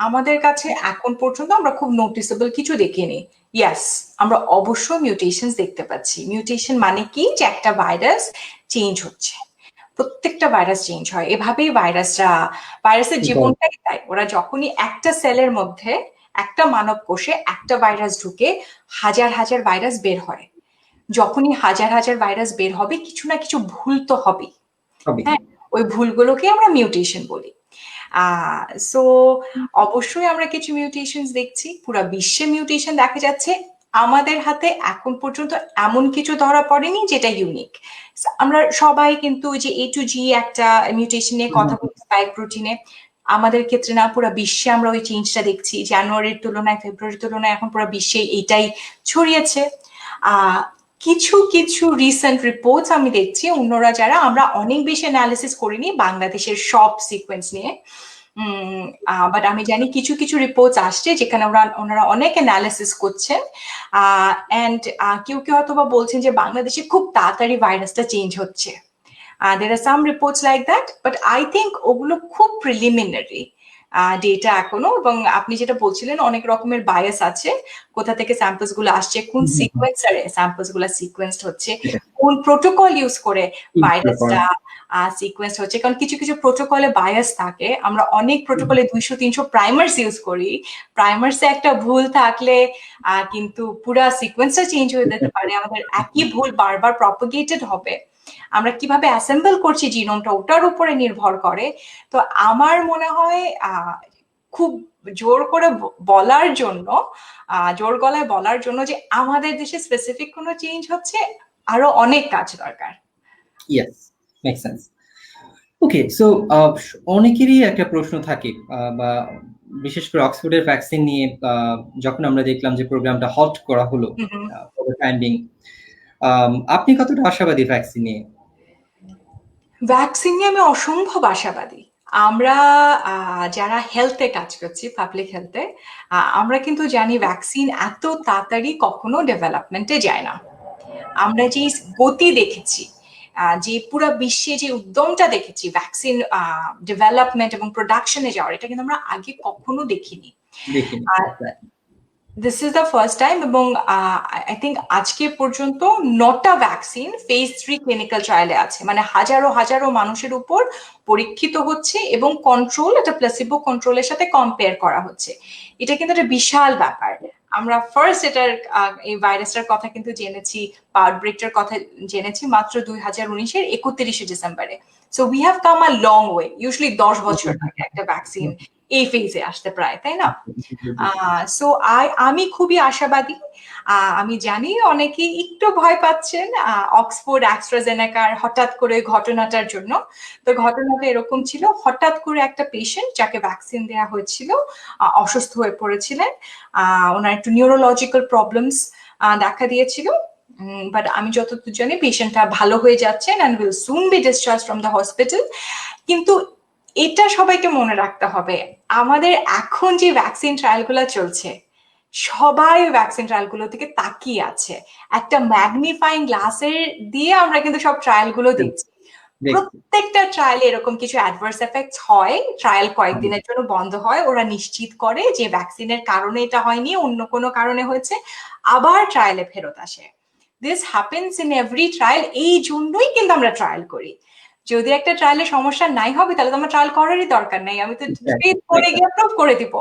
আমাদের কাছে এখন পর্যন্ত আমরা খুব নোটিসেবল কিছু দেখিনি। ইয়াস, আমরা অবশ্যই মিউটেশনস দেখতে পাচ্ছি। মিউটেশন মানে কি, যে একটা ভাইরাস চেঞ্জ হচ্ছে, প্রত্যেকটা ভাইরাস চেঞ্জ হয়, এভাবেই ভাইরাসের জীবনটাই তাই। ওরা যখনই একটা সেলের মধ্যে, একটা মানব কোষে একটা ভাইরাস ঢুকে, হাজার হাজার ভাইরাস বের হয়। যখনই হাজার হাজার ভাইরাস বের হবে, কিছু না কিছু ভুল তো হবেই। হ্যাঁ, ওই ভুলগুলোকে আমরা মিউটেশন বলি। সো অবশ্যই আমরা কিছু মিউটেশনস দেখছি, পুরো বিশ্বে মিউটেশন দেখা যাচ্ছে। আমাদের হাতে এখন পর্যন্ত এমন কিছু ধরা পড়েনি যেটা ইউনিক। আমরা সবাই কিন্তু যে A to G একটা মিউটেশন নিয়ে কথা বলছি স্পাইক প্রোটিনে, আমাদের ক্ষেত্রে না, পুরো বিশ্বে আমরা ওই চেঞ্জটা দেখছি। জানুয়ারির তুলনায় ফেব্রুয়ারির তুলনায় এখন পুরো বিশ্বে এইটাই ছড়িয়েছে। কিছু কিছু রিসেন্ট রিপোর্টস আমি দেখছি অন্যরা যারা, আমরা অনেক বেশি অ্যানালিসিস করিনি বাংলাদেশের সব সিকোয়েন্স নিয়ে, বাট আমি জানি কিছু কিছু রিপোর্টস আসছে যেখানে ওনারা অনেক অ্যানালিসিস করছেন, অ্যান্ড কেউ কেউ হয়তো বা বলছেন যে বাংলাদেশে খুব তাড়াতাড়ি ভাইরাসটা চেঞ্জ হচ্ছে। There are some reports like that, but I think ওগুলো খুব প্রিলিমিনারি ডেটা এখনো, এবং আপনি যেটা বলছিলেন অনেক রকমের বায়াস আছে, কোথা থেকে স্যাম্পলস গুলো আসছে, কোন সিকোয়েন্সারে স্যাম্পলস গুলো সিকোয়েন্সড হচ্ছে, কোন প্রোটোকল ইউজ করে ভাইরাসটা সিকোয়েন্স হচ্ছে, কারণ কিছু কিছু প্রোটোকলে বায়াস থাকে। আমরা অনেক প্রোটোকলে 200-300 প্রাইমার্স ইউজ করি, প্রাইমার্সে একটা ভুল থাকলে কিন্তু পুরা সিকোয়েন্সটা চেঞ্জ হয়ে যেতে পারে, আমাদের একই ভুল বারবার প্রপাগেটেড হবে। আমরা কিভাবে অ্যাসেম্বল করছি জিনোমটা ওটার উপরে নির্ভর করে। তো আমার মনে হয় খুব জোর করে বলার জন্য, জোর গলায় বলার জন্য যে আমাদের দেশে স্পেসিফিক কোনো চেঞ্জ হচ্ছে, আরো অনেক কাজ দরকার। Yes, make sense. Okay, so অনেকেরই একটা প্রশ্ন থাকে, বা বিশেষ করে অক্সফোর্ডের ভ্যাকসিন নিয়ে যখন আমরা দেখলাম যে প্রোগ্রামটা হল্ট করা হলো ফর দ্য টাইম বিং, আপনি কতটা আশাবাদী ভ্যাকসিন নিয়ে? ভ্যাকসিন নিয়ে আমি অসম্ভব আশাবাদী। আমরা যারা হেলথে কাজ করছি, পাবলিক হেলথে, আমরা কিন্তু জানি ভ্যাকসিন এত তাড়াতাড়ি কখনো ডেভেলপমেন্টে যায় না। আমরা যে গতি দেখেছি, যে পুরো বিশ্বে যে উদ্যমটা দেখেছি ভ্যাকসিন ডেভেলপমেন্ট এবং প্রোডাকশনে যাওয়ার, এটা কিন্তু আমরা আগে কখনো দেখিনি। This is the first time, এবং আই থিঙ্ক আজকে পর্যন্ত 9টা ভ্যাকসিন ফেজ 3 ক্লিনিক্যাল ট্রায়ালে আছে, মানে হাজারো হাজারো মানুষের উপর পরীক্ষিত হচ্ছে এবং কন্ট্রোল, এটা প্লেসিবো কন্ট্রোলের সাথে কম্পেয়ার করা হচ্ছে। এটা কিন্তু একটা বিশাল ব্যাপার। আমরা ফার্স্ট এটার এই ভাইরাসটার কথা কিন্তু জেনেছি, আউটব্রেকটার কথা জেনেছি মাত্র 2019-এর 31শে ডিসেম্বরে। So we have come a long way. Usually 10 বছর লাগে একটা ভ্যাকসিন এই ফেজে আসতে প্রায়, তাই না? সো আমি খুবই আশাবাদী। আমি জানি অনেকে একটু ভয় পাচ্ছেন অক্সফোর্ড অ্যাস্ট্রাজেনেকার হঠাৎ করে ঘটনাটার জন্য। তো ঘটনাটা এরকম ছিল, হঠাৎ করে একটা পেশেন্ট যাকে ভ্যাকসিন দেওয়া হয়েছিল অসুস্থ হয়ে পড়েছিলেন, ওনার একটু নিউরোলজিক্যাল প্রবলেমস দেখা দিয়েছিল, বাট আমি যতদূর জানি পেশেন্টটা ভালো হয়ে যাচ্ছেন and will soon B discharge from the hospital. কিন্তু এটা সবাইকে মনে রাখতে হবে, আমাদের এখন যে ভ্যাকসিন ট্রায়ালগুলো চলছে, সবাই ভ্যাকসিন ট্রায়ালগুলো থেকে তাকিয়ে আছে, একটা ম্যাগনিফাইং গ্লাসের দিয়ে আমরা কিন্তু সব ট্রায়ালগুলো দেখছি। প্রত্যেকটা ট্রায়ালে এরকম কিছু অ্যাডভার্স এফেক্টস হয়, ট্রায়াল কয়েকদিনের জন্য বন্ধ হয়, ওরা নিশ্চিত করে যে ভ্যাকসিনের কারণে এটা হয়নি, অন্য কোনো কারণে হয়েছে, আবার ট্রায়ালে ফেরত আসে। This happens in every trial. এই জন্যই কিন্তু আমরা ট্রায়াল করি। যদি একটা ট্রায়ালে সমস্যা নাই হবে তাহলে তো আমার ট্রায়াল করারই দরকার নাই, আমি তো করে গিয়ে প্রুভ করে দিব।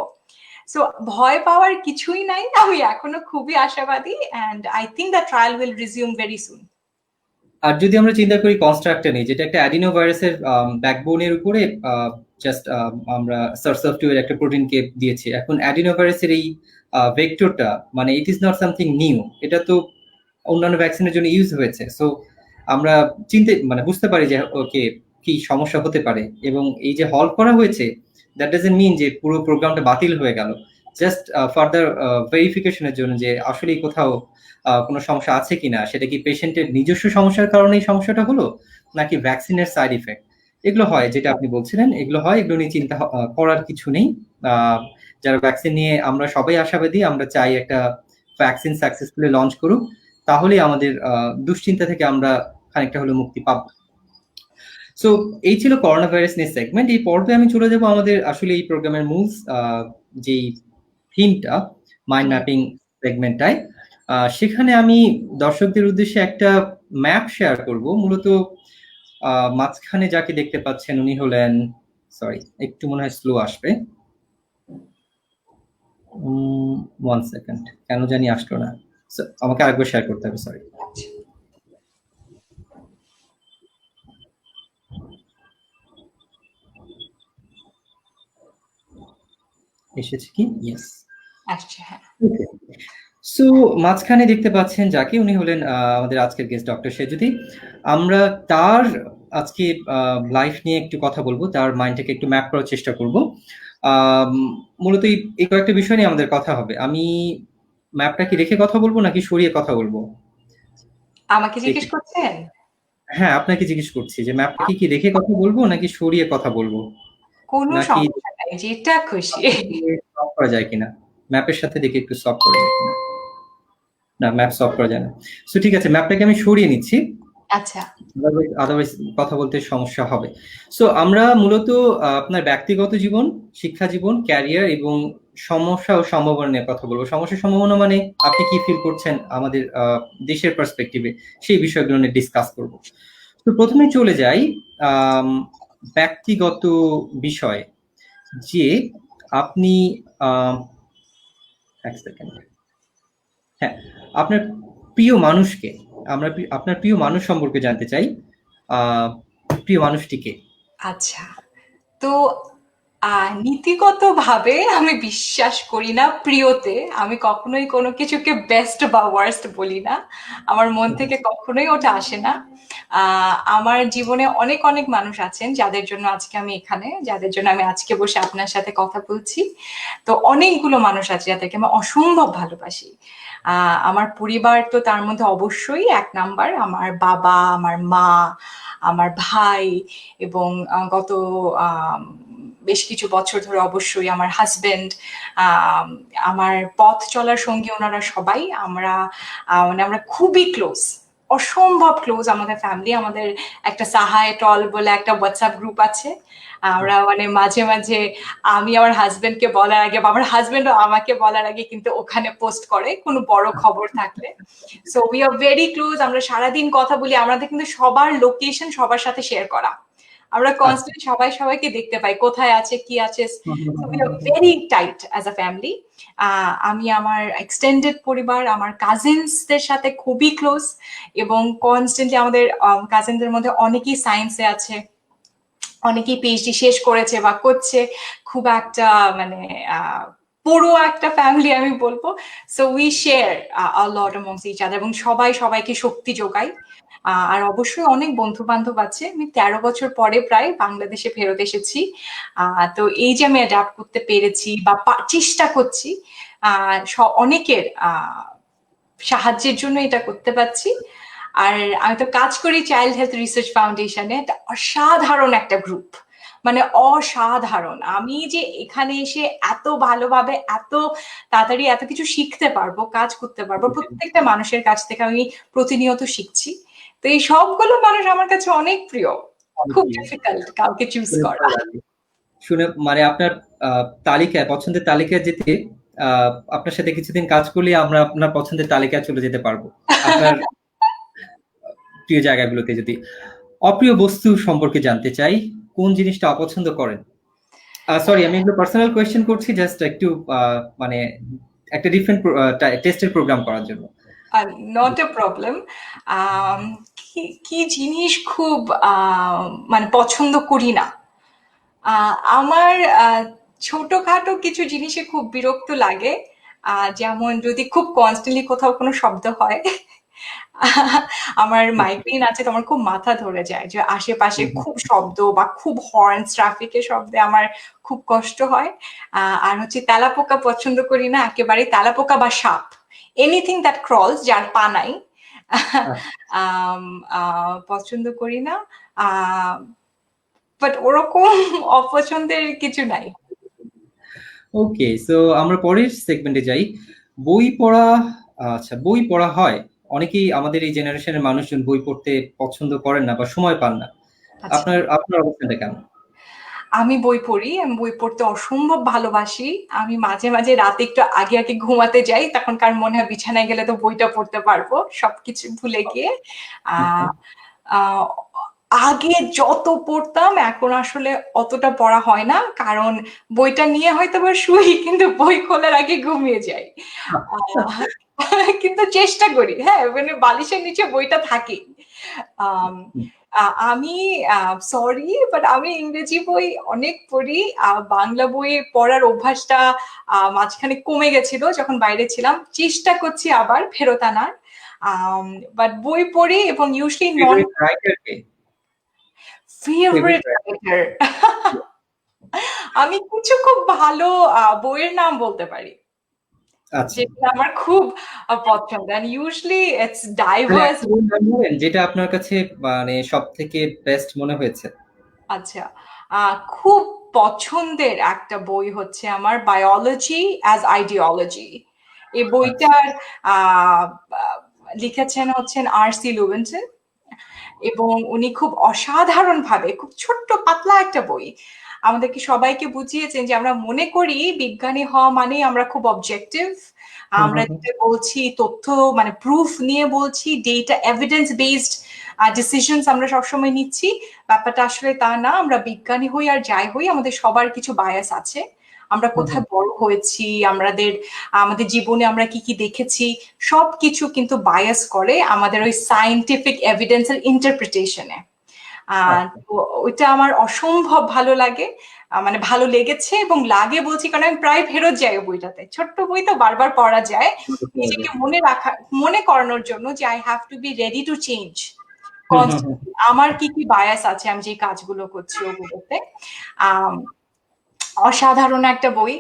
সো ভয় পাওয়ার কিছুই নাই, আমি এখনো খুবই আশাবাদী, and I think the trial will resume very soon. আর যদি আমরা চিন্তা করি কনস্ট্রাক্টর নিয়ে, যেটা একটা অ্যাডিনো ভাইরাসের ব্যাকবোনের উপরে জাস্ট আমরা SARS-CoV-2 এর একটা প্রোটিনকে দিয়েছি। এখন অ্যাডিনো ভাইরাসের এই ভেক্টরটা, মানে it is not something new, এটা তো অন্যান্য ভ্যাকসিনের জন্য ইউজ হয়েছে। সো আমরা মানে বুঝতে পারি যে ওকে কি সমস্যা হতে পারে, এবং এই যে হল্ট করা হয়েছে দ্যাট ডাজন্ট মিন যে পুরো প্রোগ্রামটা বাতিল হয়ে গেল। জাস্ট ফার্দার ভেরিফিকেশনের জন্য যে আসলেই কোথাও কোনো সমস্যা আছে কিনা, সেটা কি পেশেন্টের নিজস্ব সমস্যার কারণে এই সমস্যাটা হলো নাকি ভ্যাকসিনের সাইড ইফেক্ট, এগুলো হয় যেটা আপনি বলছিলেন, এগুলো হয়, এগুলো নিয়ে চিন্তা করার কিছু নেই। যারা ভ্যাকসিন নিয়ে আমরা সবাই আশাবাদী, আমরা চাই একটা ভ্যাকসিন সাকসেসফুলি লঞ্চ করুক, তাহলেই আমাদের দুশ্চিন্তা থেকে আমরা খানিকটা হলেও মুক্তি পাবো। সো এই ছিল করোনা ভাইরাস নিয়ে সেগমেন্ট। এই পর্বে আমি চলে যাব আমাদের আসলে এই প্রোগ্রামের মূল যেই থিমটা, মাইন্ড ম্যাপিং সেগমেন্টটায়। সেখানে আমি দর্শকদের উদ্দেশ্যে একটা ম্যাপ শেয়ার করব। মূলত মাঝখানে যাকে দেখতে পাচ্ছেন উনি হলেন, সরি একটু মনে হয় স্লো আসবে, 1 সেকেন্ড, কেন জানি আসলো না, আমাকে আরেকবার শেয়ার করতে হবে, সরি। এসেছে কি? ইয়েস, আচ্ছা, হ্যাঁ। সো মাঝখানে দেখতে পাচ্ছেন যাকে, উনি হলেন আমাদের আজকের গেস্ট ডক্টর সেজুদি। আমরা তার আজকে লাইফ নিয়ে একটু কথা বলবো, তার মাইন্ডটাকে একটু ম্যাপ করার চেষ্টা করব। মূলত এই কয়েকটা বিষয় নিয়ে আমাদের কথা হবে। আমি ম্যাপটা কি রেখে কথা বলবো নাকি সরিয়ে কথা বলবো? আমাকে জিজ্ঞেস করছেন? হ্যাঁ, আপনাকে জিজ্ঞেস করছি যে ম্যাপটা কি রেখে কথা বলবো নাকি সরিয়ে কথা বলবো? কোনো নাকি সমস্যা নাই, যেটা খুশি। সলভ করা যায় কিনা? ম্যাপের সাথে দেখি একটু সলভ করা যায় কিনা। না, ম্যাপ সলভ করা যায় না। সো ঠিক আছে, ম্যাপটাকে আমি সরিয়ে নিচ্ছি। আচ্ছা। আদারওয়াইজ কথা বলতে সমস্যা হবে। সো আমরা মূলত আপনার ব্যক্তিগত জীবন, শিক্ষা জীবন, ক্যারিয়ার এবং সমস্যা ও সম্ভাবনা নিয়ে কথা বলবো। সমস্যা সম্ভাবনা মানে আপনি কি ফিল করছেন আমাদের দেশের পার্সপেক্টিভে, সেই বিষয়গুলো নিয়ে ডিসকাস করব। তো প্রথমে চলে যাই আম, ব্যক্তিগত বিষয়ে, যে আপনি আম, এক সেকেন্ড, হ্যাঁ, আপনার প্রিয় মানুষকে, আপনার প্রিয় মানুষ সম্পর্কে জানতে চাই। আহ প্রিয় মানুষটিকে। আচ্ছা, তো নীতিগতভাবে আমি বিশ্বাস করি না প্রিয়তে। আমি কখনোই কোনো কিছুকে বেস্ট বা ওয়ার্স্ট বলি না। আমার মন থেকে কখনোই ওটা আসে না। আমার জীবনে অনেক অনেক মানুষ আছেন যাদের জন্য আজকে আমি এখানে, যাদের জন্য আমি আজকে বসে আপনার সাথে কথা বলছি। তো অনেকগুলো মানুষ আছে যাদেরকে আমি অসম্ভব ভালোবাসি। আমার পরিবার তো তার মধ্যে অবশ্যই এক নাম্বার। আমার বাবা, আমার মা, আমার ভাই, এবং গত আম, বেশ কিছু বছর ধরে অবশ্যই আমার হাজবেন্ড, আমার পথ চলার সঙ্গী, ওনারা সবাই। আমরা মানে আমরা খুবই ক্লোজ, অসম্ভব ক্লোজ আমাদের ফ্যামিলি। আমাদের একটা সাহায় টল বলে একটা হোয়াটসঅ্যাপ গ্রুপ আছে। আমরা মানে মাঝে মাঝে আমি আমার হাজবেন্ডকে বলার আগে বা আমার হাজবেন্ডও আমাকে বলার আগে কিন্তু ওখানে পোস্ট করে কোনো বড় খবর থাকলে। So we are very close. আমরা সারাদিন কথা বলি। আমাদের কিন্তু সবার লোকেশন সবার সাথে শেয়ার করা। আমরা কনস্ট্যান্ট সবাই সবাইকে দেখতে পাই, কোথায় আছে কি আছে। We are very tight as a family. আমি আমার এক্সটেন্ডেড পরিবার, আমার কাজিনসদের সাথে খুবই ক্লোজ, এবং কনস্ট্যান্টলি আমাদের কাজিনদের মধ্যে অনেকেই সায়েন্সে আছে, অনেকেই পিএইচডি শেষ করেছে বা করছে। খুব একটা মানে পড়ুয়া একটা ফ্যামিলি আমি বলবো। So we share a lot amongst each other, এবং সবাই সবাইকে শক্তি যোগায়। আর অবশ্যই অনেক বন্ধু বান্ধব আছে। আমি 13 বছর পরে প্রায় বাংলাদেশে ফেরত এসেছি। তো এই যে আমি অ্যাডাপ্ট করতে পেরেছি বা চেষ্টা করছি, অনেকের সাহায্যের জন্য এটা করতে পারছি। আর আমি তো কাজ করি চাইল্ড হেলথ রিসার্চ ফাউন্ডেশনে, একটা অসাধারণ একটা গ্রুপ, মানে অসাধারণ। আমি যে এখানে এসে এত ভালোভাবে এত তাড়াতাড়ি এত কিছু শিখতে পারবো, কাজ করতে পারবো, প্রত্যেকটা মানুষের কাছ থেকে আমি প্রতিনিয়ত শিখছি। তো এই সবগুলো মানুষ আমার কাছে অনেক প্রিয়। খুব ডিফিকাল্ট কাউকে চুজ শুনে করা। ভালো লাগলো। শুনে মানে আপনার তালিকায়, পছন্দের তালিকায় যেতে, আপনার সাথে কিছুদিন কাজ করলে আমরা আপনার পছন্দের তালিকায় চলে যেতে পারবো। আপনার প্রিয় জায়গাগুলোতে যদি অপ্রিয় বস্তু সম্পর্কে জানতে চাই, কোন জিনিসটা অপছন্দ করেন? সরি, আমি একটু পার্সোনাল কোয়েশ্চেন করছি, জাস্ট একটু মানে একটা ডিফারেন্ট টেস্টের প্রোগ্রাম করার জন্য। Not a problem. কি কি জিনিস খুব মানে পছন্দ করি না? আমার ছোটখাটো কিছু জিনিসে খুব বিরক্ত লাগে। যেমন যদি খুব কনস্ট্যান্টলি কোথাও কোনো শব্দ হয়। আমার মাইগ্রেন আছে, তো আমার খুব মাথা ধরে যায় যে আশেপাশে খুব শব্দ বা খুব হর্ন, ট্রাফিকের শব্দে আমার খুব কষ্ট হয়। আর হচ্ছে তেলাপোকা পছন্দ করি না একেবারে, তেলাপোকা বা সাপ, এনিথিং দ্যাট ক্রলস, যার পা নাই। আম, পছন্দ করি না। বাট ওরকম অপছন্দের কিছু নাই। ওকে, সো আমরা পরের সেগমেন্টে যাই। বই পড়া। আচ্ছা, বই পড়া হয়। অনেকেই আমাদের এই জেনারেশনের মানুষজন বই পড়তে পছন্দ করেন না বা সময় পান না। আচ্ছা, আপনার আপনার অবস্থানটা কেমন? আমি বই পড়ি। আমি বই পড়তে অসম্ভব ভালোবাসি। আমি মাঝে মাঝে রাতে একটু আগে আগে ঘুমাতে যাই, তখন কার মনে হয় বিছানায় গেলে তো বইটা পড়তে পারবো সবকিছু ভুলে গিয়ে। আহ আহ, আগে যত পড়তাম এখন আসলে অতটা পড়া হয় না, কারণ বইটা নিয়ে হয়তো বা শুই কিন্তু বই খোলার আগে ঘুমিয়ে যাই। আহ, কিন্তু চেষ্টা করি, হ্যাঁ, মানে বালিশের নিচে বইটা থাকে। আম, আমি সরি, বাট আমি ইংরেজি বই অনেক পড়ি। বাংলা বই পড়ার অভ্যাসটা মাঝখানে কমে গেছিল যখন বাইরে ছিলাম। চেষ্টা করছি আবার ফেরত আনার। বাট বই পড়ি, এবং ইউজুয়ালি নন ফেভারিট রাইটার কে? Favourite favourite writer. আমি কিছু খুব ভালো বইয়ের নাম বলতে পারি আচ্ছা, যেটা আমার খুব পছন্দ, and usually it's তাহলে diverse. একটা বই নাম বলেন যেটা আপনার কাছে মানে সব থেকে বেস্ট মনে হয়েছে। আচ্ছা, খুব পছন্দের একটা বই হচ্ছে আমার বায়োলজি অ্যাজ আইডিওলজি। এই বইটার লিখেছেন হচ্ছেন আর.সি. লুইনটন, এবং উনি খুব অসাধারণভাবে, খুব ছোট্ট পাতলা একটা বই আমাদেরকে সবাইকে বুঝিয়েছেন যে আমরা মনে করি বিজ্ঞানী হওয়া মানে আমরা খুব অবজেক্টিভ, আমরা যেটা বলছি তথ্য মানে প্রুফ নিয়ে বলছি, ডেটা এভিডেন্স বেসড ডিসিশনস আমরা সবসময় নিচ্ছি। ব্যাপারটা আসলে তা না। আমরা বিজ্ঞানী হই আর যাই হই, আমাদের সবার কিছু বায়াস আছে। আমরা কোথায় বড় হয়েছি, আমাদের জীবনে আমরা কি কি দেখেছি, সবকিছু কিন্তু বায়াস করে আমাদের ওই সায়েন্টিফিক এভিডেন্সের ইন্টারপ্রিটেশনে। তো ওইটা আমার অসম্ভব ভালো লাগে, মানে ভালো লেগেছে এবং লাগে বলছি কারণ আমি প্রায় ফেরত যাই বইটাতে। ছোট্ট বই তো বারবার পড়া যায়, নিজেকে মনে করানোর জন্য যে I have to be ready to change constantly. আমার কি কি বায়াস আছে আমি যে কাজগুলো করছি ওগুলোতে। অসাধারণ একটা বই।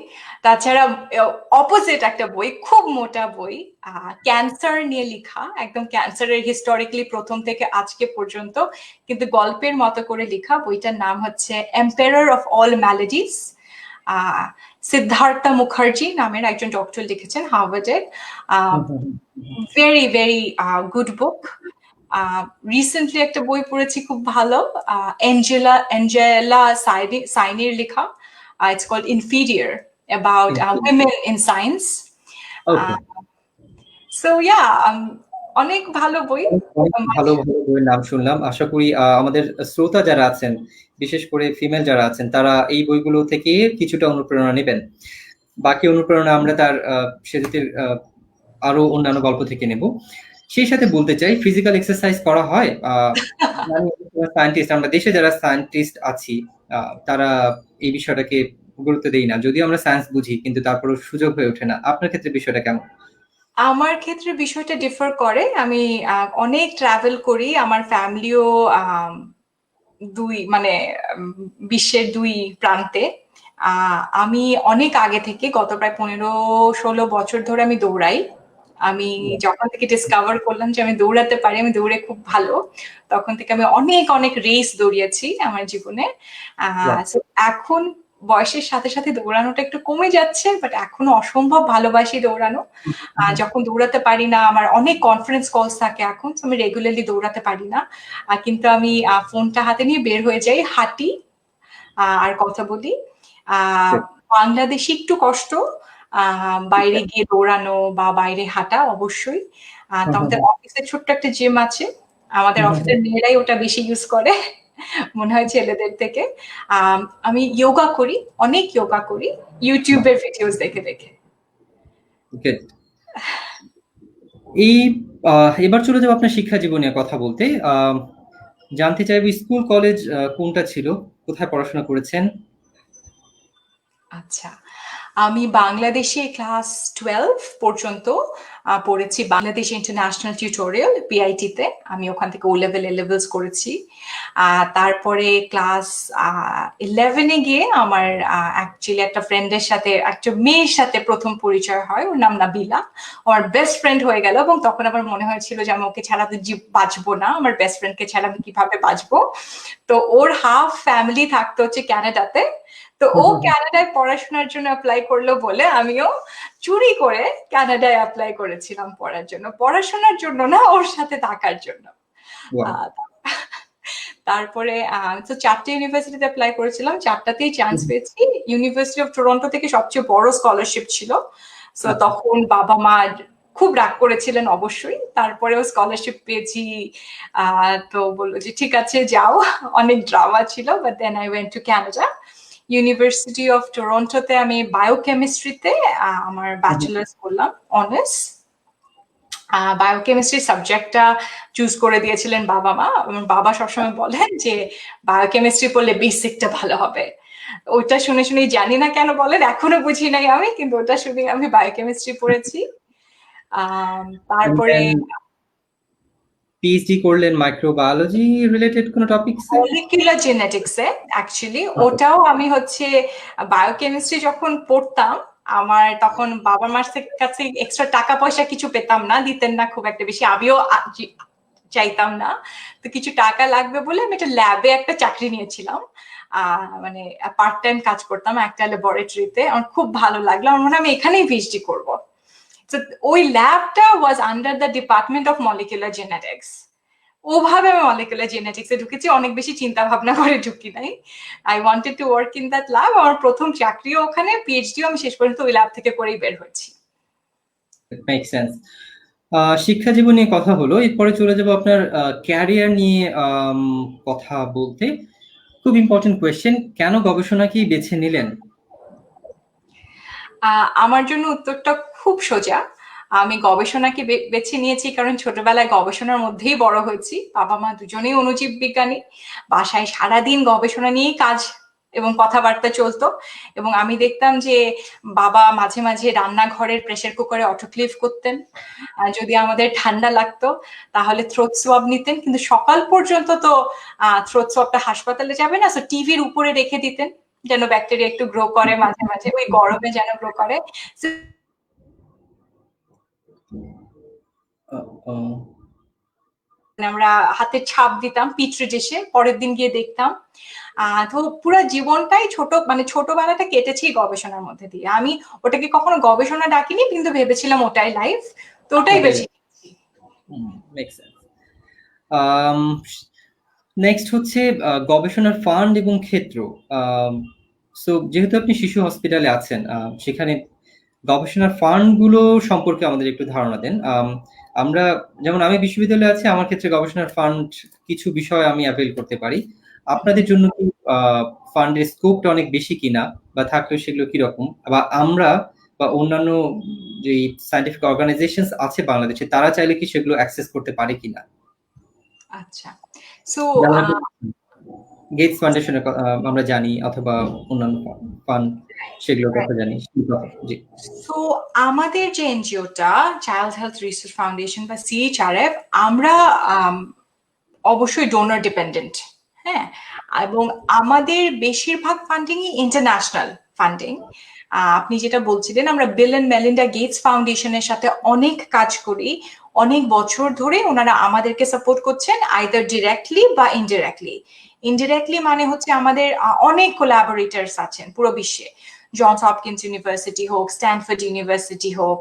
তাছাড়া অপোজিট একটা বই, খুব মোটা বই, ক্যান্সার নিয়ে লেখা, একদম ক্যান্সারের হিস্টোরিক্যালি প্রথম থেকে আজকে পর্যন্ত কিন্তু গল্পের মতো করে লেখা। বইটার নাম হচ্ছে Empire of All Maladies. Siddhartha Mukherjee নামের একজন ডক্টর লিখেছেন, হার্ভার্ডের। Very very good book. Recently একটা বই পড়েছি খুব ভালো, অ্যাঞ্জেলা সাইনির লেখা। It's called Inferior, about women in science. So yeah, অনেক ভালো বই। ভালো ভালো বইয়ের নাম শুনলাম। আশা করি আমাদের শ্রোতা যারা আছেন, বিশেষ করে ফিমেল যারা আছেন, তারা এই বইগুলো থেকে কিছুটা অনুপ্রেরণা নেবেন। বাকি অনুপ্রেরণা আমরা তার সেতুতে আরো অন্যান্য গল্প থেকে নেব। সেই সাথে বলতে চাই, ফিজিক্যাল এক্সারসাইজ করা হয়? সায়েন্টিস্ট, আমরা দেশে যারা সায়েন্টিস্ট আছি তারা এই বিষয়টাকে গুরুত্ব দেই না, যদিও আমরা সায়েন্স বুঝি, কিন্তু তারপরেও সুযোগ হয়ে ওঠে না। আপনার ক্ষেত্রে বিষয়টা কেমন? আমার ক্ষেত্রে বিষয়টা ডিফার করে। আমি অনেক ট্রাভেল করি, আমার ফ্যামিলিও বিশ্বের দুই প্রান্তে। আমি অনেক আগে থেকে, গত প্রায় 15-16 বছর ধরে আমি দৌড়াই। আমি যখন থেকে ডিসকভার করলাম যে আমি দৌড়াতে পারি, আমি দৌড়ে খুব ভালো, তখন থেকে আমি অনেক অনেক রেস দৌড়িয়েছি আমার জীবনে। এখন বয়সের সাথে সাথে দৌড়ানোটা একটু কমে যাচ্ছে, বাট এখনো অসম্ভব ভালোবাসি দৌড়ানো। যখন দৌড়াতে পারি না, আমার অনেক কনফারেন্স কলস থাকে এখন, আমি রেগুলারলি দৌড়াতে পারি না, কিন্তু আমি ফোনটা হাতে নিয়ে বের হয়ে যাই, হাঁটি আর কথা বলি। বাংলাদেশে একটু কষ্ট বাইরে গিয়ে দৌড়ানো বা বাইরে হাঁটা, অবশ্যই। তো আমাদের অফিসে ছোট্ট একটা জিম আছে, আমাদের অফিসের মেয়েরাই ওটা বেশি ইউজ করে মনে হয় ছেলেদের থেকে। আমি যোগা করি, অনেক যোগা করি ইউটিউবের ভিডিওস দেখে দেখে। এবার চলে যাবো আপনার শিক্ষা জীবনের কথা বলতে। জানতে চাইবো স্কুল কলেজ কোনটা ছিল, কোথায় পড়াশোনা করেছেন? আচ্ছা, আমি বাংলাদেশে ক্লাস 12 পর্যন্ত পড়েছি বাংলাদেশ ইন্টারন্যাশনাল টিউটোরিয়াল পিআইটিতে। আমি ওখান থেকে O-level A-levels করেছি। তারপরে ক্লাস 11-এ গিয়ে আমার অ্যাকচুয়ালি একটা ফ্রেন্ডের সাথে, একটা মেয়ের সাথে প্রথম পরিচয় হয়, ওর নাম নাবিলা। আমার বেস্ট ফ্রেন্ড হয়ে গেল, এবং তখন আমার মনে হয়েছিল যে আমি ওকে ছাড়া তো বাঁচবো না, আমার বেস্ট ফ্রেন্ডকে ছাড়া আমি কিভাবে বাঁচবো। তো ওর হাফ ফ্যামিলি থাকতো হচ্ছে ক্যানাডাতে, তো ও ক্যানাডায় পড়াশোনার জন্য অ্যাপ্লাই করলো বলে আমিও চুরি করে ক্যানাডায় অ্যাপ্লাই করেছিলাম পড়ার জন্য, পড়াশোনার জন্য না, ওর সাথে থাকার জন্য। তারপরে তো 4টে ইউনিভার্সিটিতে অ্যাপ্লাই করেছিলাম, 4টাতেই চান্স পেয়েছি। ইউনিভার্সিটি অফ টরন্টো থেকে সবচেয়ে বড় স্কলারশিপ ছিল, তো তখন বাবা মা খুব রাগ করেছিলেন অবশ্যই। তারপরেও স্কলারশিপ পেয়েছি, তো বললো যে ঠিক আছে যাও, অনেক ড্রামা ছিল, but then I went to Canada. University of টরন্টোতে আমি বায়োকেমিস্ট্রিতে আমার ব্যাচেলার্স করলাম, অনার্স। বায়োকেমিস্ট্রি সাবজেক্টটা চুজ করে দিয়েছিলেন বাবা মা। আমার বাবা সবসময় বলেন যে বায়োকেমিস্ট্রি পড়লে বেসিকটা ভালো হবে। ওইটা শুনে শুনেই, জানি না কেন বলেন, এখনো বুঝি নাই আমি, কিন্তু ওটা শুনে আমি বায়োকেমিস্ট্রি পড়েছি। তারপরে পিএইচডি করলেন মাইক্রোবায়োলজি রিলেটেড কোন টপিকসে? Molecular জেনেটিক্সে actually. ওটাও আমি হচ্ছে বায়োকেমিস্ট্রি যখন পড়তাম, আমার তখন বাবা মার কাছে এক্সট্রা টাকা পয়সা কিছু পেতাম না, দিতেন না খুব একটা বেশি। আমিও চাইতাম না। তো কিছু টাকা লাগবে বলে আমি একটা ল্যাবে একটা চাকরি নিয়েছিলাম। মানে পার্ট টাইম কাজ করতাম একটা ল্যাবরেটরিতে। আমার খুব ভালো লাগলো। আমার মনে হয় আমি এখানেই পিএইচডি করব। তো ওই ল্যাবটা was under the department of molecular genetics. ওভাবে আমি মলিকুলার জেনেটিক্সে ঢুকেছি, অনেক বেশি চিন্তা ভাবনা করে ঢুকি নাই। I wanted to work in that lab. আমার প্রথম চাকরিও ওখানে, পিএইচডিও আমি শেষ পর্যন্ত ওই ল্যাব থেকে করেই বের হয়েছি। Make sense. শিক্ষা জীবন নিয়ে কথা হলো, এরপরে চলে যাবো আপনার ক্যারিয়ার নিয়ে কথা বলতে। খুব ইম্পর্টেন্ট কোয়েশ্চেন, কেন গবেষণাকেই বেছে নিলেন? আমার জন্য উত্তরটা খুব সোজা। আমি গবেষণাকে বেছে নিয়েছি কারণ ছোটবেলায় গবেষণার মধ্যেই বড় হয়েছি। বাবা মা দুজনেই অণুজীব বিজ্ঞানী। বাসায় সারাদিন গবেষণা নিয়েই কাজ এবং কথাবার্তা চলতো। এবং আমি দেখতাম যে বাবা মাঝে মাঝে রান্নাঘরের প্রেসার কুকারে অটোক্লেভ করতেন। যদি আমাদের ঠান্ডা লাগতো তাহলে থ্রোট সোয়াব নিতেন, কিন্তু সকাল পর্যন্ত তো থ্রোট সোয়াবটা হাসপাতালে যাবে না, সো টিভির উপরে রেখে দিতেন যেন ব্যাকটেরিয়া একটু গ্রো করে, মাঝে মাঝে ওই গরমে যেন গ্রো করে। আমরা হাতে ছাপ দিতাম পিট্রি ডিশে, পরের দিন গিয়ে দেখতাম। তো পুরো জীবনটাই ছোটবেলাটা কেটেছি গবেষণার মধ্যে দিয়ে। আমি ওটাকে কখনো গবেষণা ডাকিনি, কিন্তু ভেবেছিলাম ওটাই লাইফ, তো ওটাই বেছে নিয়েছি। নেক্সট হচ্ছে গবেষণার ফান্ড এবং ক্ষেত্র। সো যেহেতু আপনি শিশু হসপিটালে আছেন, সেখানে গবেষণার ফান্ড গুলো সম্পর্কে আমাদের একটু ধারণা দেন। আমরা যেমন আমি বিশ্ববিদ্যালয়ে আছি, আমার ক্ষেত্রে গবেষণার ফান্ড কিছু বিষয় আমি অ্যাভেল করতে পারি। আপনাদের জন্য কি ফান্ডের স্কোপটা অনেক বেশি কিনা, বা থাকলেও সেগুলো কিরকম, বা আমরা বা অন্যান্য যে সায়েন্টিফিক অর্গানাইজেশন আছে বাংলাদেশে, তারা চাইলে কি সেগুলো অ্যাক্সেস করতে পারে কিনা? আচ্ছা, সো গেটস ফাউন্ডেশনের আমরা জানি, অথবা অন্যান্য ফান্ড সেগুলোর কথা জানি। জি। সো আমাদের যে এনজিওটা চাইল্ড হেলথ রিসার্চ ফাউন্ডেশন বা সিএইচআরএফ, আমরা অবশ্যই ডোনার ডিপেন্ডেন্ট। হ্যাঁ, এবং আমাদের বেশিরভাগ ফান্ডিংই ইন্টারন্যাশনাল ফান্ডিং। আপনি যেটা বলছিলেন, আমরা বিল এন্ড মেলিন্ডা গেটস ফাউন্ডেশনের সাথে অনেক কাজ করি, অনেক বছর ধরে ওনারা আমাদেরকে সাপোর্ট করছেন, আইদার ডিরেক্টলি বা ইনডিরেক্টলি। ইনডিরেক্টলি মানে হচ্ছে আমাদের অনেক কোলাবোরেটরস আছেন পুরো বিশ্বে, জনস হপকিন্স ইউনিভার্সিটি হোক, স্ট্যানফোর্ড ইউনিভার্সিটি হোক,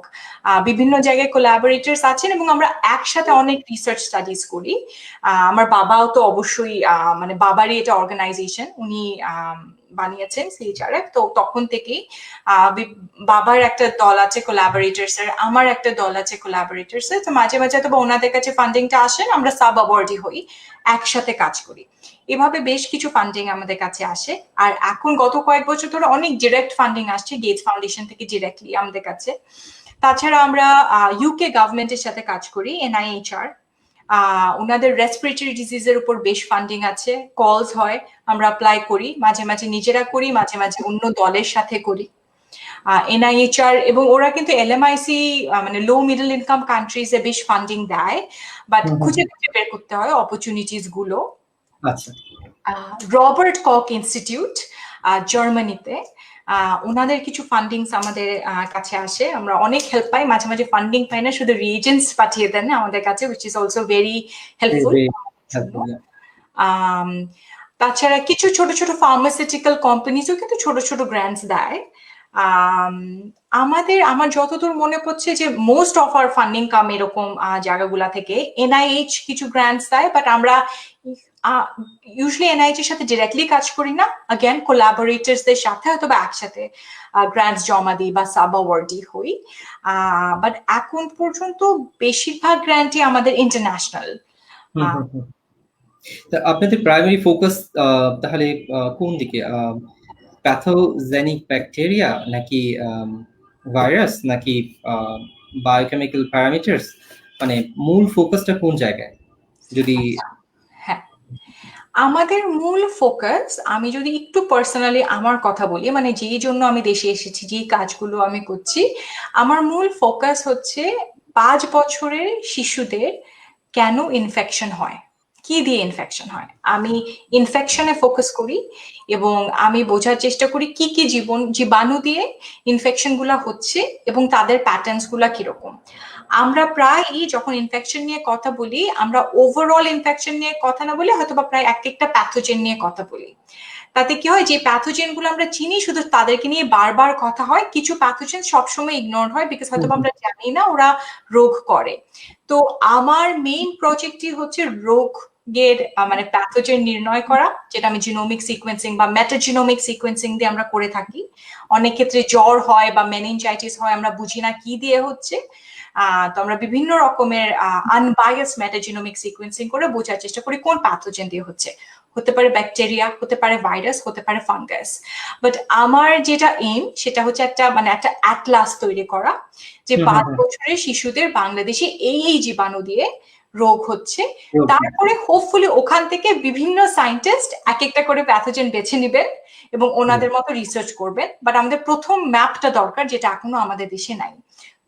বিভিন্ন জায়গায় কোলাবোরেটরস আছেন এবং আমরা একসাথে অনেক রিসার্চ স্টাডিজ করি। আমার বাবাও তো অবশ্যই, মানে বাবারই এটা অর্গানাইজেশন, উনি বানিয়েছেন সিএইচআরএফ। তো তখন থেকেই বাবার একটা দল আছে কোলাবোরেটরস এর, আমার একটা দল আছে কোলাবোরেটরস এর। তো মাঝে মাঝে তো ওনাদের কাছে ফান্ডিংটা আসেন, আমরা সাব অ্যাওয়ার্ডি হই, একসাথে কাজ করি। এভাবে বেশ কিছু ফান্ডিং আমাদের কাছে আসে। আর এখন গত কয়েক বছর ধরে অনেক ডিরেক্ট ফান্ডিং আসছে গেটস ফাউন্ডেশন থেকে ডিরেক্টলি আমাদের কাছে। তাছাড়া আমরা ইউকে গভর্নমেন্টের সাথে কাজ করি, এনআইএইচআর। ওনাদের রেসপিরেটরি ডিজিজের উপর বেশ ফান্ডিং আছে, কলস হয়, আমরা অ্যাপ্লাই করি, মাঝে মাঝে নিজেরা করি, মাঝে মাঝে অন্য দলের সাথে করি। এনআইএইচআর এবং ওরা কিন্তু এলএমআইসি, মানে লো মিডল ইনকাম কান্ট্রিজে বেশ ফান্ডিং দেয়, বাট খুঁজে খুঁজে বের করতে হয় অপরচুনিটিস গুলো। আচ্ছা। রবার্ট কক ইনস্টিটিউট জার্মানিতে, ওনাদের কিছু ফান্ডিংস আমাদের কাছে আসে, আমরা অনেক হেল্প পাই। মাঝে মাঝে ফান্ডিং পাই না, শুধু রিএজেন্টস পাঠিয়ে দেন আমাদের কাছে, which is also very helpful. তাছাড়া কিছু ছোট ছোট ফার্মাসিউটিক্যাল কোম্পানিজও কিন্তু ছোট ছোট গ্র্যান্টস দেয়। আমার যতদূর মনে পড়ছে যে মোস্ট অফ আর ফান্ডিং কাম এরকম জায়গাগুলা থেকে। এনআইএইচ কিছু গ্র্যান্টস দেয়, বাট আমরা ইউজুয়ালি এনআইএইচ এর সাথে ডিরেক্টলি কাজ করি না, अगेन কোলাবোরেটরসদের সাথে অথবা একসাথে গ্র্যান্টস জমা দিই বা সাব অ্যাওয়ার্ডি হই। বাট এখন পর্যন্ত বেশিরভাগ গ্র্যান্টই আমাদের ইন্টারন্যাশনাল। আপনাদের প্রাইমারি ফোকাস তাহলে কোন দিকে? প্যাথোজেনিক ব্যাকটেরিয়া, নাকি ভাইরাস, নাকি বায়োকেমিক্যাল প্যারামিটারস? মানে মূল ফোকাসটা কোন জায়গায় যদি? হ্যাঁ, আমাদের মূল ফোকাস, আমি যদি একটু পার্সোনালি আমার কথা বলি, মানে যেই জন্য আমি দেশে এসেছি, যেই কাজগুলো আমি করছি, আমার মূল ফোকাস হচ্ছে 5 বছরের শিশুদের কেন ইনফেকশন হয়, কি দিয়ে ইনফেকশন হয়। আমি ইনফেকশনে ফোকাস করি এবং আমি বোঝার চেষ্টা করি কি কি জীবাণু দিয়ে ইনফেকশন গুলা হচ্ছে এবং তাদের প্যাটার্নস গুলা কিরকম। আমরা প্রায়ই যখন ইনফেকশন নিয়ে কথা বলি, আমরা ওভারঅল ইনফেকশন নিয়ে কথা না বলে হয়তো বা প্রায় এক একটা প্যাথোজেন নিয়ে কথা বলি। তাতে কি হয়, যে প্যাথোজেন গুলো আমরা চিনি শুধু তাদেরকে নিয়ে বারবার কথা হয়, কিছু প্যাথোজেন সবসময় ইগনোর হয় বিকজ হয়তো আমরা জানি না ওরা রোগ করে। তো আমার মেইন প্রজেক্টই হচ্ছে রোগের মানে প্যাথোজেন নির্ণয় করা, যেটা আমি জিনোমিক সিকোয়েন্সিং বা মেটাজিনোমিক সিকোয়েন্সিং দিয়ে আমরা করে থাকি। অনেক ক্ষেত্রে জ্বর হয় বা মেনিনজাইটিস হয়, আমরা বুঝি না কি দিয়ে হচ্ছে। তো আমরা বিভিন্ন রকমের আনবায়াস মেটাজিনোমিক সিকোয়েন্সিং করে বোঝার চেষ্টা করি কোন প্যাথোজেন দিয়ে হচ্ছে। হতে পারে ব্যাকটেরিয়া, হতে পারে ভাইরাস, হতে পারে ফাঙ্গাস। বাট আমার যেটা এম সেটা হচ্ছে একটা অ্যাটলাস তৈরি করা, যে 5 বছরের শিশুদের বাংলাদেশে এই জীবাণু দিয়ে রোগ হচ্ছে। তারপরে হোপফুলি ওখান থেকে বিভিন্ন সায়েন্টিস্ট এক একটা করে প্যাথোজেন বেছে নিবেন এবং ওনাদের মতো রিসার্চ করবেন। বাট আমাদের প্রথম ম্যাপটা দরকার, যেটা এখনো আমাদের দেশে নাই।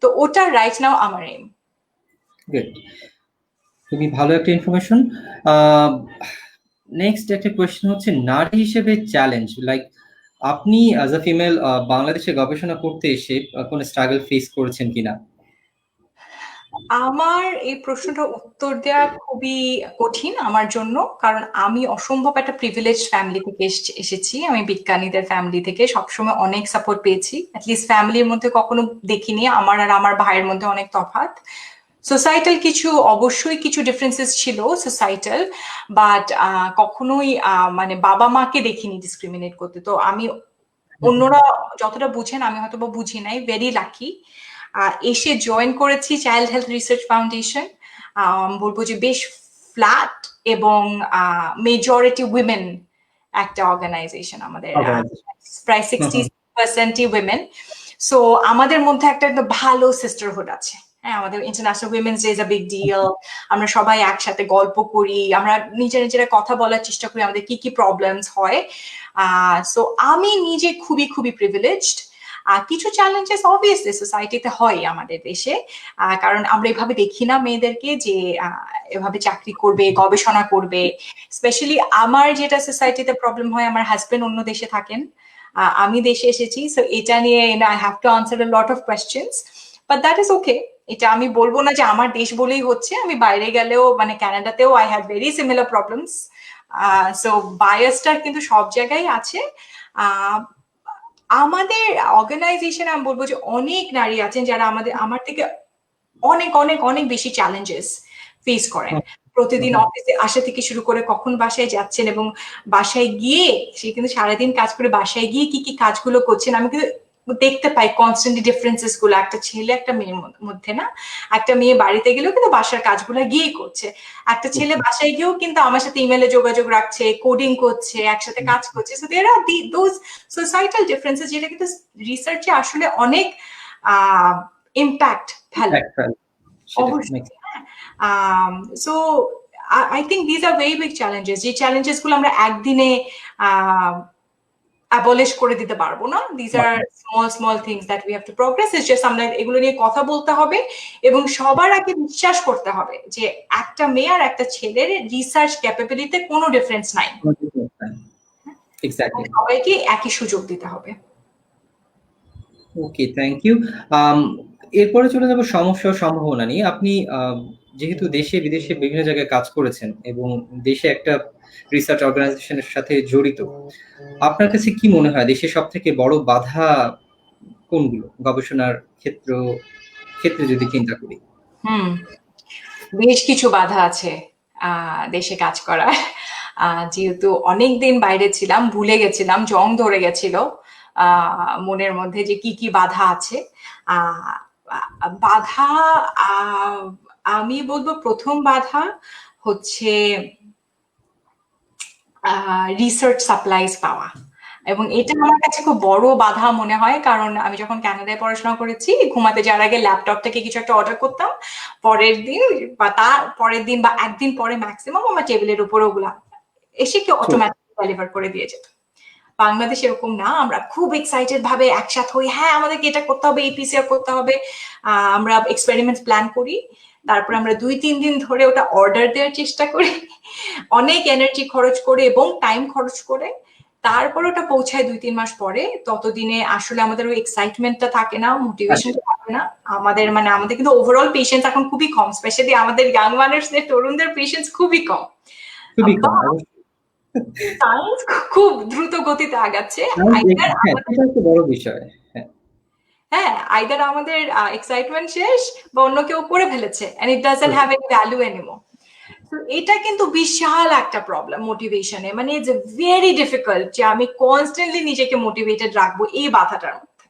তো ওটা রাইট নাও আমার এম। গুড, খুবই ভালো একটা ইনফরমেশন। নেক্সট একটা কোয়েশ্চেন হচ্ছে, নারী হিসেবে চ্যালেঞ্জ, লাইক আপনি অ্যাজ আ ফিমেল বাংলাদেশে গবেষণা করতে এসে কোনো স্ট্রাগল ফেস করেছেন কিনা? আমার এই প্রশ্নটা উত্তর দেওয়া খুবই কঠিন আমার জন্য, কারণ আমি অসম্ভব একটা প্রিভিলেজ ফ্যামিলি থেকে এসেছি। আমি বিজ্ঞানীদের ফ্যামিলি থেকে সবসময় অনেক সাপোর্ট পেয়েছি। অ্যাটলিস্ট ফ্যামিলির মধ্যে কখনো দেখিনি আমার আর আমার ভাইয়ের মধ্যে অনেক তফাৎ। সোসাইটাল কিছু অবশ্যই কিছু ডিফারেন্সেস ছিল সোসাইটাল, বাট কখনোই মানে বাবা মাকে দেখিনি ডিসক্রিমিনেট করতে। তো আমি, অন্যরা যতটা বুঝেন আমি হয়তো বা বুঝি নাই, ভেরি লাকি। এসে জয়েন করেছি চাইল্ড হেলথ রিসার্চ ফাউন্ডেশন। বলবো যে বেশ ফ্ল্যাট এবং মেজরিটি উইমেন একটা অর্গানাইজেশন আমাদের, প্রায় 60% উইমেন। সো আমাদের মধ্যে একটা ভালো সিস্টারহুড আছে। হ্যাঁ, আমাদের international women's day is a big deal. আমরা সবাই একসাথে গল্প করি, আমরা নিজেরা কথা বলার চেষ্টা করি আমাদের কি কি প্রবলেমস হয়। সো আমি নিজে খুবই খুবই প্রিভিলেজড। কিছু চ্যালেঞ্জেস অবভিয়াসলি সোসাইটিতে হয় আমাদের দেশে, কারণ আমরা এভাবে দেখি না মেয়েদেরকে যে এভাবে চাকরি করবে, গবেষণা করবে। স্পেশালি আমার যেটা সোসাইটিতে প্রবলেম হয়, আমার হাজবেন্ড অন্য দেশে থাকেন, আমি দেশে এসেছি। সো এটা নিয়ে I have two answer a lot of questions, but that is okay. এটা আমি বলবো না যে আমার দেশ বলেই হচ্ছে, আমি বাইরে গেলেও মানে কানাডাতেও I have very similar problems. So বায়াসটা কিন্তু সব জায়গায় আছে। আমাদের অর্গানাইজেশন আমি বলবো যে অনেক নারী আছেন যারা আমার থেকে অনেক অনেক অনেক বেশি চ্যালেঞ্জেস ফেস করেন। প্রতিদিন অফিসে আসা থেকে শুরু করে কখন বাসায় যাচ্ছেন, এবং বাসায় গিয়ে সে কিন্তু সারাদিন কাজ করে বাসায় গিয়ে কি কি কাজগুলো করছেন আমি কিন্তু দেখতে পাই কনস্ট্যান্টলি ডিফারেন্সেস গুলো একটা ছেলে একটা মেয়ের মধ্যে। না, একটা মেয়ে বাড়িতে গেলেও কিন্তু বাসার কাজগুলো গিয়েই করছে, একটা ছেলে বাসায় গিয়েও কিন্তু আমার সাথে ইমেলে যোগাযোগ রাখছে, কোডিং করছে, একসাথে কাজ করছে। So there are those societal differences, যেটা কিন্তু রিসার্চে আসলে অনেক ইম্প্যাক্ট ফেলে অবশ্যই। So I think these are very big challenges, যে চ্যালেঞ্জেস গুলো আমরা একদিনে অ্যাবলিশ করে দিতে পারবো না। These are small things that we have to progress. It's just আমরা এগুলো নিয়ে কথা বলতে হবে এবং সবার আগে বিশ্বাস করতে হবে যে একটা মেয়ে আর একটা ছেলের রিসার্চ ক্যাপাবিলিটিতে কোনো ডিফারেন্স নাই। এক্স্যাক্টলি, সবাইকে একই সুযোগ দিতে হবে। ওকে, থ্যাংক ইউ। এরপরে চলে যাব সমস্যা ও সম্ভাবনা নিয়ে। আপনি যেহেতু দেশে বিদেশে বিভিন্ন জায়গায় কাজ করেছেন এবং দেশে একটা রিসার্চ অর্গানাইজেশনের সাথে জড়িত, আপনার কাছে কি মনে হয় দেশের সব থেকে বড় বাধা কোনগুলো গবেষণার ক্ষেত্রে যদি চিন্তা করি? বেশ কিছু বাধা আছে দেশে কাজ করার। যেহেতু অনেকদিন বাইরে ছিলাম, ভুলে গেছিলাম, জং ধরে গেছিল মনের মধ্যে যে কি কি বাধা আছে। বাধা, আমি বলবো প্রথম বাধা হচ্ছে রিসার্চ সাপ্লাইজ পাওয়া, এবং এটা আমার কাছে খুব বড় বাধা মনে হয়। কারণ আমি যখন কানাডায় পড়াশোনা করেছি, ঘুমাতে যাওয়ার আগে ল্যাপটপ থেকে কিছু একটা অর্ডার করতাম, পরের দিন বা তার পরের দিন বা একদিন পরে ম্যাক্সিমাম আমার টেবিলের উপরে ওগুলা এসে কেউ অটোমেটিক ডেলিভার করে দিয়ে যেত। বাংলাদেশ এরকম না, আমরা খুব এক্সাইটেড ভাবে একসাথে হই, হ্যাঁ আমাদেরকে এটা করতে হবে, এপিসিআর করতে হবে, আমরা এক্সপেরিমেন্ট প্ল্যান করি, তারপর আমরা 2-3 দিন ধরে ওটা অর্ডার দেওয়ার চেষ্টা করি, অনেক এনার্জি খরচ করে এবং টাইম খরচ করে। তারপর ওটা পৌঁছায় 2-3 মাস পরে, ততদিনে আসলে আমাদের ওই এক্সাইটমেন্টটা থাকে না, মোটিভেশনটা থাকে না। আমাদের কিন্তু ওভারঅল পেশেন্স এখন খুবই কম, স্পেশালি আমাদের ইয়াং মানুষদের, তরুণদের পেশেন্স খুবই কম। খুবই বা কম অবশ্যই। সায়েন্স খুব দ্রুত গতিতে আগাচ্ছে। আইদার হ্যাঁ, সেটা একটা বড় বিষয়। হ্যাঁ, হ্যাঁ, আইদার আমাদের এক্সাইটমেন্ট শেষ বা অন্য কেউ করে ফেলেছে, and it doesn't have any value anymore. তো এটা কিন্তু বিশাল একটা প্রবলেম মোটিভেশনে, মানে ইটস ভেরি ডিফিকাল্ট যে আমি কনস্ট্যান্টলি নিজেকে মোটিভেটেড রাখবো এই বাধাটার মধ্যে।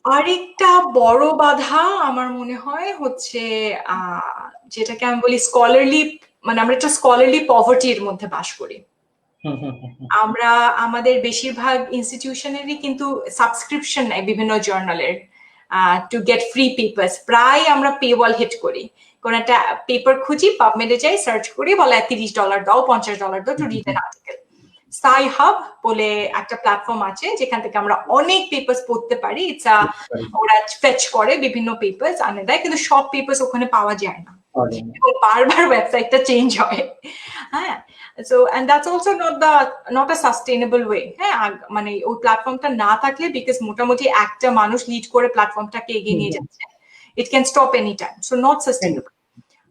আরেকটা বড় বাধা আমার মনে হয় হচ্ছে যেটাকে আমি বলি স্কলারলি, মানে আমরা একটা স্কলারলি পভার্টির মধ্যে বাস করি। আমরা আমাদের বেশিরভাগ ইনস্টিটিউশনেরই কিন্তু সাবস্ক্রিপশন নেয় বিভিন্ন জার্নালের, টু গেট ফ্রি পেপার্স। প্রায় আমরা পে ওয়াল হিট করি, কোন একটা পেপার খুঁজি, পাবমেডে যাই, সার্চ করি, বলে $30 দাও, $50 দাও to read an article. Sai hub বলে একটা প্ল্যাটফর্ম আছে যেখান থেকে আমরা অনেক পেপার্স পড়তে পারি। ওরা ফেচ করে বিভিন্ন পেপার্স আনে দেয়, কিন্তু সব পেপার্স ওখানে পাওয়া যায় না, এবং বারবার ওয়েবসাইটটা চেঞ্জ হয়। হ্যাঁ, so and that's also not a sustainable way. হ্যাঁ, মানে ওই প্ল্যাটফর্মটা না থাকলে, বিকজ মোটামুটি একটা মানুষ লিড করে প্ল্যাটফর্মটাকে এগিয়ে নিয়ে যাচ্ছে, it can stop any time, so not sustainable.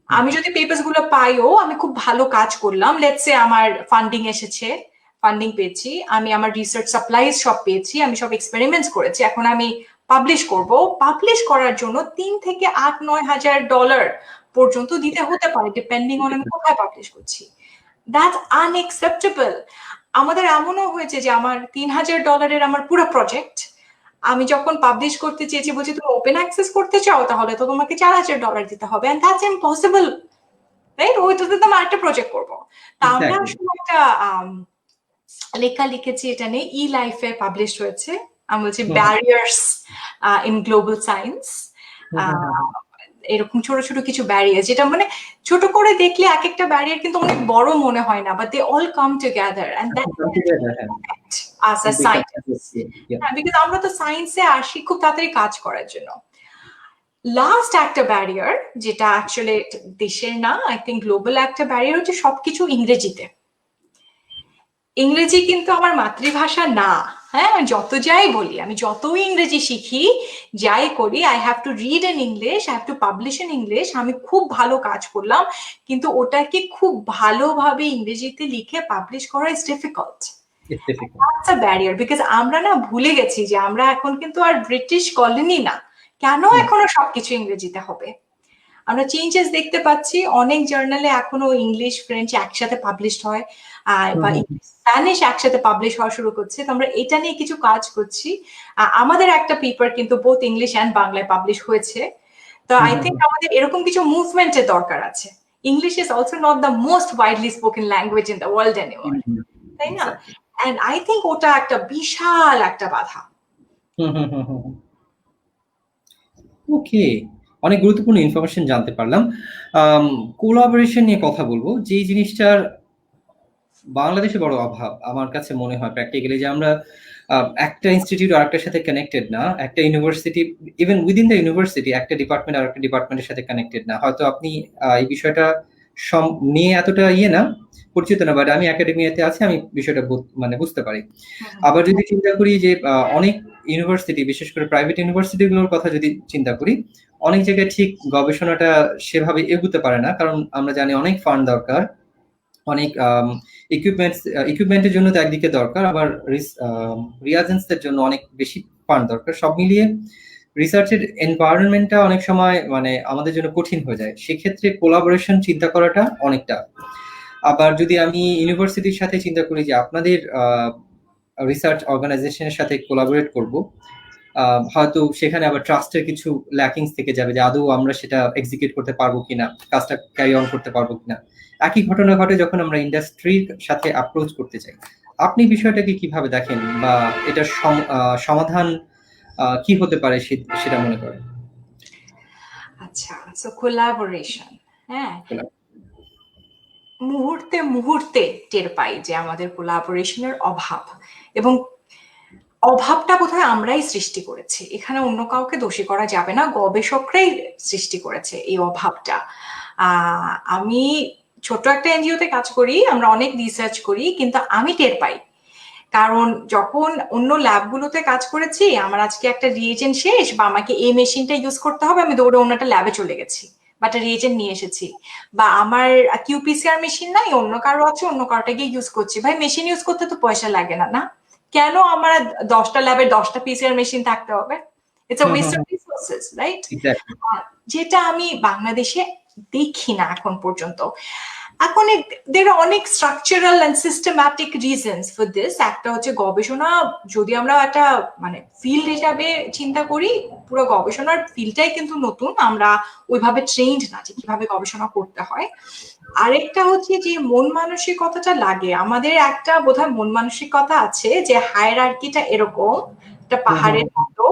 আমি যদি পেপার্স গুলো পাইও, আমি খুব ভালো কাজ করলাম, লেটস সে আমার ফান্ডিং এসেছে, ফান্ডিং পেয়েছি, আমি আমার রিসার্চ সাপ্লাইজ সব পেয়েছি, আমি সব এক্সপেরিমেন্টস করেছি, এখন আমি পাবলিশ করব। পাবলিশ করার জন্য $3,000-9,000 পর্যন্ত দিতে হতে পারে, ডিপেন্ডিং অন আমি কোথায় পাবলিশ করছি। That's unacceptable. আমাদের এমনও হয়েছে যে আমার $3,000 আমার পুরো প্রজেক্ট, আমি যখন পাবলিশ করতে চেয়েছি, বলছি তুমি ওপেন অ্যাক্সেস করতে চাও, তাহলে তো তোমাকে $4,000 দিতে হবে, এন্ড দ্যাটস ইম্পসিবল, রাইট? ওইটাতে তো আমরা একটা প্রজেক্ট করবো। তা আমরা আসলে একটা লেখা লিখেছি, এটা নিয়ে, ই লাইফে পাবলিশ হয়েছে। আমি বলছি ব্যারিয়ার্স ইন গ্লোবাল সায়েন্স। এরকম ছোট ছোট কিছু ব্যারিয়ার, যেটা মানে ছোট করে দেখলে এক একটা ব্যারিয়ার কিন্তু অনেক বড় মনে হয় না, but they all come together, and that as a scientist, because আমরা তো সায়েন্সে আসি খুব তাড়াতাড়ি কাজ করার জন্য। লাস্ট একটা ব্যারিয়ার, যেটা অ্যাকচুয়ালি দেশের না, আই থিঙ্ক গ্লোবাল একটা ব্যারিয়ার, হচ্ছে সবকিছু ইংরেজিতে। ইংরেজি কিন্তু আমার মাতৃভাষা না। হ্যাঁ, যত যাই বলি, আমি যতই ইংরেজি শিখি, যাই করি, I have to read in English, I have to publish in English. আমি খুব ভালো কাজ করলাম, কিন্তু ওটাকে খুব ভালোভাবে ইংরেজিতে লিখে পাবলিশ করা is difficult. That's a barrier, because আমরা না ভুলে গেছি যে আমরা এখন কিন্তু আর ব্রিটিশ কলোনি না, কেন এখনো সবকিছু ইংরেজিতে হবে। আমরা চেঞ্জেস দেখতে পাচ্ছি, অনেক জার্নালে এখনো ইংলিশ ফ্রেঞ্চ একসাথে পাবলিশ হয়, বা স্প্যানিশ একসাথে পাবলিশ হওয়া শুরু করছে। তো আমরা এটা নিয়ে কিছু কাজ করছি। আমাদের একটা পেপার কিন্তু বোথ ইংলিশ অ্যান্ড বাংলায় পাবলিশ হয়েছে। তো আই থিঙ্ক আমাদের এরকম কিছু মুভমেন্টের দরকার আছে। English is also not the most widely spoken language in the world anywhere, তাই না? এন্ড আই থিঙ্ক ওটা একটা বিশাল একটা বাধা। ওকে, অনেক গুরুত্বপূর্ণ ইনফরমেশন জানতে পারলাম। কোলাবোরেশন নিয়ে কথা বলবো, যে জিনিসটার বাংলাদেশে বড় অভাব আমার কাছে মনে হয় প্র্যাকটিক্যালি, যে আমরা একটা ইনস্টিটিউট আর একটার সাথে কানেক্টেড না, একটা university, even within the university একটা ডিপার্টমেন্ট আর একটা ডিপার্টমেন্টের সাথে কানেক্টেড না। হয়তো আপনি এই বিষয়টা নিয়ে এতটা না পরিচিত না, বাট আমি একাডেমিয়াতে আছি, আমি বিষয়টা মানে বুঝতে পারি। আবার যদি চিন্তা করি যে অনেক ইউনিভার্সিটি, বিশেষ করে প্রাইভেট ইউনিভার্সিটিগুলোর কথা যদি চিন্তা করি, অনেক জায়গায় ঠিক গবেষণাটা সেভাবে এগুতে পারে না, কারণ আমরা জানি অনেক ফান্ড দরকার, অনেক ইকুইপমেন্টের জন্য তো একদিকে দরকার, আবার রিয়াজেন্টসের জন্য অনেক বেশি ফান্ড দরকার। সব মিলিয়ে রিসার্চের এনভায়রনমেন্টটা অনেক সময় মানে আমাদের জন্য কঠিন হয়ে যায়। সেক্ষেত্রে কোলাবোরেশন চিন্তা করাটা অনেকটা। আবার যদি আমি ইউনিভার্সিটির সাথে চিন্তা করি যে আপনাদের রিসার্চ অর্গানাইজেশনের সাথে কোলাবোরেট করব, হয়তো সেখানে আবার ট্রাস্টের কিছু ল্যাকিংস থেকে যাবে, যে আদৌ আমরা সেটা এক্সিকিউট করতে পারবো কিনা, কাজটা ক্যারি অন করতে পারবো কিনা। একই ঘটনা ঘটে যখন আমরা ইন্ডাস্ট্রির সাথে অ্যাপ্রোচ করতে চাই। আপনি বিষয়টাকে কিভাবে দেখেন, বা এটার সমাধান কি হতে পারে সেটা মনে করেন? আচ্ছা, সো কোলাবোরেশন, হ্যাঁ, মুহূর্তে মুহূর্তে টের পাই যে আমাদের কোলাবোরেশনের অভাব, এবং অভাবটা বোধহয় আমরাই সৃষ্টি করেছি। এখানে অন্য কাউকে দোষী করা যাবে না, গবেষকরাই সৃষ্টি করেছে এই অভাবটা। আমি ছোট একটা এনজিওতে কাজ করি, আমরা অনেক রিসার্চ করি, কিন্তু আমি টের পাই, কারণ যখন অন্য ল্যাবগুলোতে কাজ করেছি, আমার আজকে একটা রিয়েজেন্ট শেষ বা আমাকে এই মেশিনটা ইউজ করতে হবে, আমি দৌড়ে অন্য একটা ল্যাবে চলে গেছি বা একটা রিয়েজেন্ট নিয়ে এসেছি, বা আমার কিউপিসিআর মেশিন নাই, অন্য কারো আছে, অন্য কারোটা গিয়ে ইউজ করছি। ভাই মেশিন ইউজ করতে তো পয়সা লাগে না, না? কেন আমার 10টা ল্যাবের 10টা পিসিআর মেশিন থাকতে হবে? It's a hmm hmm West of hmm resources, right? Exactly. যেটা আমি বাংলাদেশে দেখি না এখন পর্যন্ত। এখন দের অনেক structural and systematic reasons for this. একটা হচ্ছে গবেষণা, যদি আমরা একটা মানে ফিল্ড হিসাবে চিন্তা করি, পুরো গবেষণার ফিল্ডটাই কিন্তু নতুন, আমরা ওইভাবে ট্রেন্ড না যে কিভাবে গবেষণা করতে হয়। আরেকটা হচ্ছে যে মন মানসিকতাটা লাগে, আমাদের একটা বোধহয় মন মানসিকতা আছে যে হায়ারার্কিটা এরকম একটা হুম হুম পাহাড়ের মতো,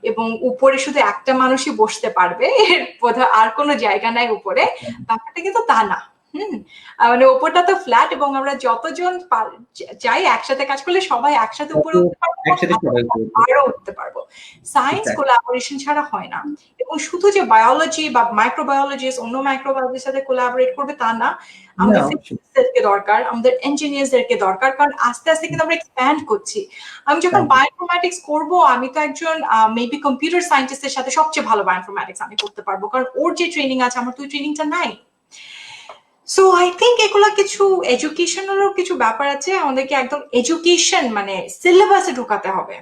এবং উপরে শুধু একটা মানুষই বসতে পারবে, এর বোধহয় আর কোনো জায়গা নাই উপরে। হুম। ব্যাপারটা কিন্তু তা না। হুম। মানে ওপরটা তো ফ্ল্যাট, এবং আমরা যতজন চাই একসাথে কাজ করলে সবাই একসাথে উপরে উঠতে পারবো, এবং একসাথে সবাই করবো। আরো উঠতে পারবো। Science exactly. কোলাবোরেশন ছাড়া হয় না। এবং শুধু যে বায়োলজি বা মাইক্রোবায়োলজিস্ট অন্য মাইক্রোবায়োলজির সাথে কোলাবোরেট করবে তা না, না আমাদের অবশ্যই। ফিজিসিস্টদেরকে দরকার, আমাদের ইঞ্জিনিয়ারদেরকে দরকার, কারণ আস্তে আস্তে কিন্তু আমরা এক্সপ্যান্ড করছি। আমি যখন তাই। বায়োইনফরম্যাটিক্স করব, আমি তো একজন মেবি কম্পিউটার সায়েন্টিস্টের সাথে সবচেয়ে ভালো বায়োইনফরম্যাটিক্স আমি করতে পারবো, কারণ ওর যে ট্রেনিং আছে আমার তো ওই ট্রেনিংটা নাই। সো আই থিঙ্ক এগুলো কিছু এডুকেশনেরও কিছু ব্যাপার আছে, আমাদেরকে একদম এডুকেশন মানে সিলেবাসে ঢুকাতে হবে।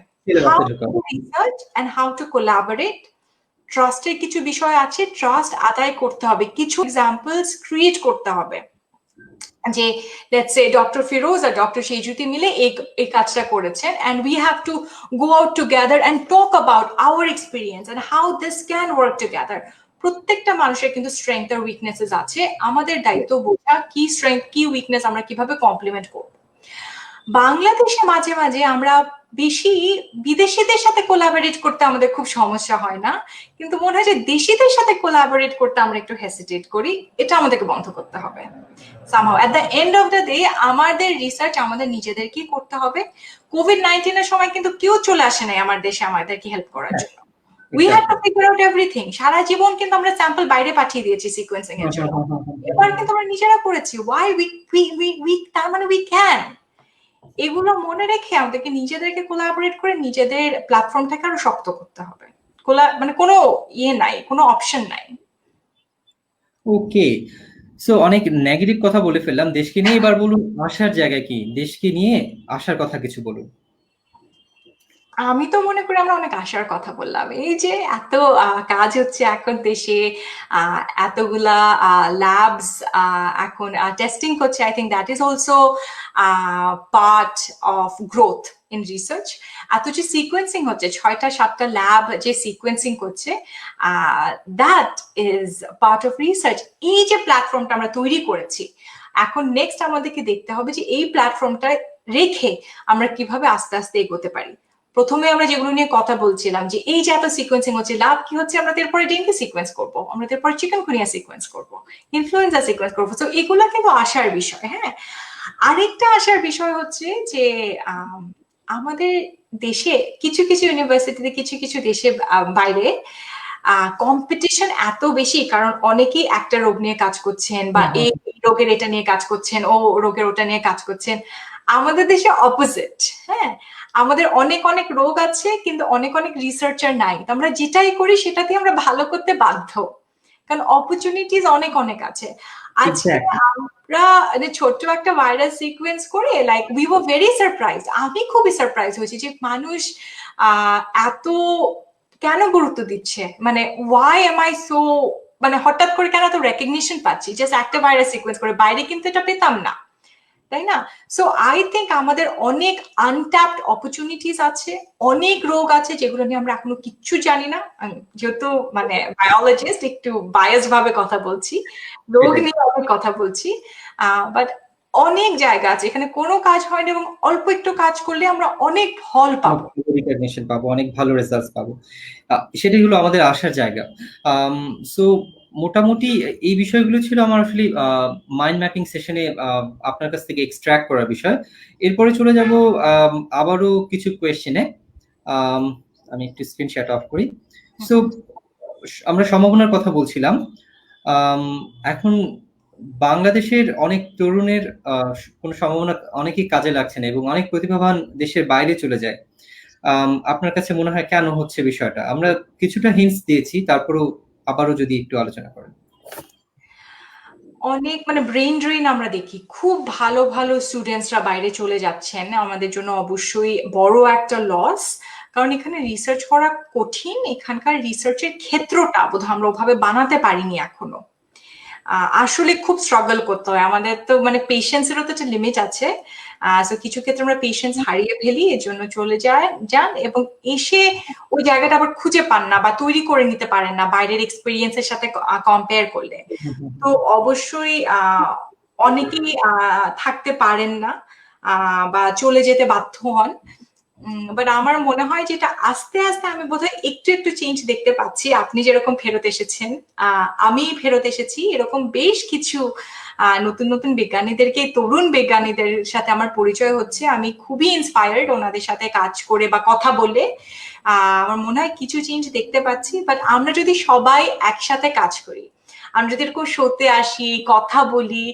হাউ সিলেবাসে টু ঢোকাবো। Research and how to collaborate. ট্রাস্টের কিছু বিষয় আছে, ট্রাস্ট আদায় করতে হবে, কিছু এক্সাম্পলস ক্রিয়েট করতে হবে যে লেটস সে ডক্টর ফিরোজ আর ডক্টর সেজুতি মিলে এই কাজটা করেছেন, and we have to go out together and talk about our experience and how this can work together. প্রত্যেকটা মানুষের কিন্তু স্ট্রেংথ আর উইকনেসেস আছে, আমাদের দায়িত্ব বোঝা কি স্ট্রেংথ কি উইকনেস আমরা কিভাবে কমপ্লিমেন্ট করবো। বাংলাদেশে মাঝে মাঝে আমরা বেশি বিদেশিদের সাথে কোলাবোরেট করতে আমাদের খুব সমস্যা হয় না, কিন্তু মনে হয় যে দেশিদের সাথে কোলাবোরেট করতে আমরা একটু হেসিটেট করি। এটা আমাদেরকে বন্ধ করতে হবে। Somehow at the end of the day আমাদের রিসার্চ আমাদের নিজেদেরকেই করতে হবে। কোভিড-19 এর সময় কিন্তু কেউ চলে আসে নাই আমার দেশে আমাদেরকে হেল্প করার হ্যাঁ জন্য। We had to exactly. Figure out everything. সারা জীবন কিন্তু আমরা স্যাম্পল বাইরে পাঠিয়ে দিয়েছি সিকোয়েন্সিং এর হুম হুম জন্য। হুম হুম হুম এবার হুম। কিন্তু আমরা নিজেরা করেছি। ওয়াই উই তার মানে উই ক্যান। এগুলো মনে রেখে আমাদেরকে নিজেদেরকে কোলাবোরেট করে নিজেদের প্ল্যাটফর্মটাকে আরো শক্ত করতে হবে। মানে কোনো ইয়ে নাই, কোনো অপশন নাই। ওকে। সো অনেক নেগেটিভ কথা বলে ফেললাম দেশকে নিয়ে, এবার বলুন আসার জায়গা কি, দেশকে নিয়ে আসার কথা কিছু বলুন। আমি তো মনে করি আমরা অনেক আশার কথা বললাম। এই যে এত কাজ হচ্ছে এখন দেশে, এতগুলা ল্যাবস এখন টেস্টিং করছে, I think that is also part of growth in research. এত যে সিকোয়েন্সিং হচ্ছে, 6টা 7টা ল্যাব যে সিকোয়েন্সিং করছে, that is part of research. এই যে প্ল্যাটফর্মটা আমরা তৈরি করেছি, এখন নেক্সট আমাদেরকে দেখতে হবে যে এই প্ল্যাটফর্মটা রেখে আমরা কিভাবে আস্তে আস্তে এগোতে পারি। প্রথমে আমরা যেগুলো নিয়ে কথা বলছিলাম যে এই যে এত সিকোয়েন্সিং হচ্ছে, লাভ কি হচ্ছে, আমরা এরপরে ডেঙ্গি সিকোয়েন্স করবো, আমরা এরপরে চিকেনগুনিয়া সিকোয়েন্স করবো, ইনফ্লুয়েঞ্জা সিকোয়েন্স করবো। তো এগুলো কিন্তু আশার বিষয়। হ্যাঁ, আরেকটা আশার বিষয় হচ্ছে যে আমাদের দেশে কিছু কিছু ইউনিভার্সিটিতে, কিছু কিছু দেশে বাইরে কম্পিটিশন এত বেশি, কারণ অনেকেই একটা রোগ নিয়ে কাজ করছেন, বা হুম হুম এই রোগের এটা নিয়ে কাজ করছেন, ও রোগের ওটা নিয়ে কাজ করছেন। আমাদের দেশে অপোজিট। হ্যাঁ, আমাদের অনেক অনেক রোগ আছে কিন্তু অনেক অনেক রিসার্চার নাই, তো আমরা যেটাই করি সেটাতে আমরা ভালো করতে বাধ্য, কারণ অপরচুনিটিস অনেক অনেক আছে। আজকে এক্স্যাক্টলি। আমরা ছোট্ট একটা ভাইরাস সিকোয়েন্স করে like we were very surprise. আমি খুবই সারপ্রাইজ হয়েছি যে মানুষ এত কেন গুরুত্ব দিচ্ছে, মানে ওয়াই এম আই সো, মানে হঠাৎ করে কেন এত রেকগনিশন পাচ্ছি জাস্ট একটা ভাইরাস সিকোয়েন্স করে, বাইরে কিন্তু এটা পেতাম না, তাই না? সো আই থিঙ্ক আমাদের অনেক আনট্যাপড অপরচুনিটিস আছে, অনেক রোগ আছে যেগুলো নিয়ে আমরা এখনো কিচ্ছু জানি না। যেহেতু মানে বায়োলজিস্ট, একটু বায়াস ভাবে কথা বলছি, রোগ সেটাই। নিয়ে অনেক কথা বলছি, বাট অনেক জায়গা আছে এখানে কোনো কাজ হয়নি, এবং অল্প একটু কাজ করলে আমরা অনেক ফল অনেক পাবো। ভালো রিকগনিশন পাবো, অনেক ভালো রেজাল্টস পাবো। সেটাই হলো আমাদের আসার জায়গা। সো মোটামুটি এই বিষয়গুলো ছিল আমার আসলে মাইন্ড ম্যাপিং সেশনে আপনার কাছ থেকে এক্সট্রাক্ট করার বিষয়। এরপরে চলে যাব আবারও কিছু কোয়েশ্চেনে। আমি একটু স্ক্রিন শেয়ার অফ করি। সো আমরা সম্ভাবনার কথা বলছিলাম। এখন বাংলাদেশের অনেক তরুণের কোনো সম্ভাবনা অনেকেই কাজে লাগছে না এবং অনেক প্রতিভাবান দেশের বাইরে চলে যায়। আপনার কাছে মনে হয় কেন হচ্ছে বিষয়টা? আমরা কিছুটা হিন্টস দিয়েছি, তারপরেও আবারও যদি একটু আলোচনা করেন। অনেক মানে ব্রেইন ড্রেন আমরা দেখি, খুব ভালো ভালো স্টুডেন্টসরা বাইরে চলে যাচ্ছেন, আমাদের জন্য অবশ্যই বড় একটা লস। কারণ এখানে রিসার্চ করা কঠিন, এখানকার রিসার্চের ক্ষেত্রটা বোধহয় আমরা ওভাবে বানাতে পারিনি এখনো। আসলে খুব স্ট্রাগল করতে হয় আমাদের, তো মানে পেশেন্সেরও তো একটা লিমিট আছে। তো কিছু ক্ষেত্রে আমরা পেশেন্স হারিয়ে ফেলি, এর জন্য চলে যান এবং এসে ওই জায়গাটা আবার খুঁজে পান না বা তৈরি করে নিতে পারেন না বাইরের এক্সপিরিয়েন্সের সাথে কম্পেয়ার করলে। তো অবশ্যই অনেকেই থাকতে পারেন না বা চলে যেতে বাধ্য হন। বাট আমার মনে হয় যেটা আস্তে আস্তে আমি বোধহয় একটু একটু চেঞ্জ দেখতে পাচ্ছি। আপনি যেরকম ফেরত এসেছেন, আমি ফেরত এসেছি, এরকম বেশ কিছু নতুন নতুন বিজ্ঞানীদেরকে, তরুণ বিজ্ঞানীদের সাথে আমার পরিচয় হচ্ছে। আমি খুবই ইন্সপায়ার্ড ওনাদের সাথে কাজ করে বা কথা বলে। আমার মনে হয় কিছু চেঞ্জ দেখতে পাচ্ছি। বাট আমরা যদি সবাই একসাথে কাজ করি, আমরা যদি এরকম শোতে আসি, কথা বলি,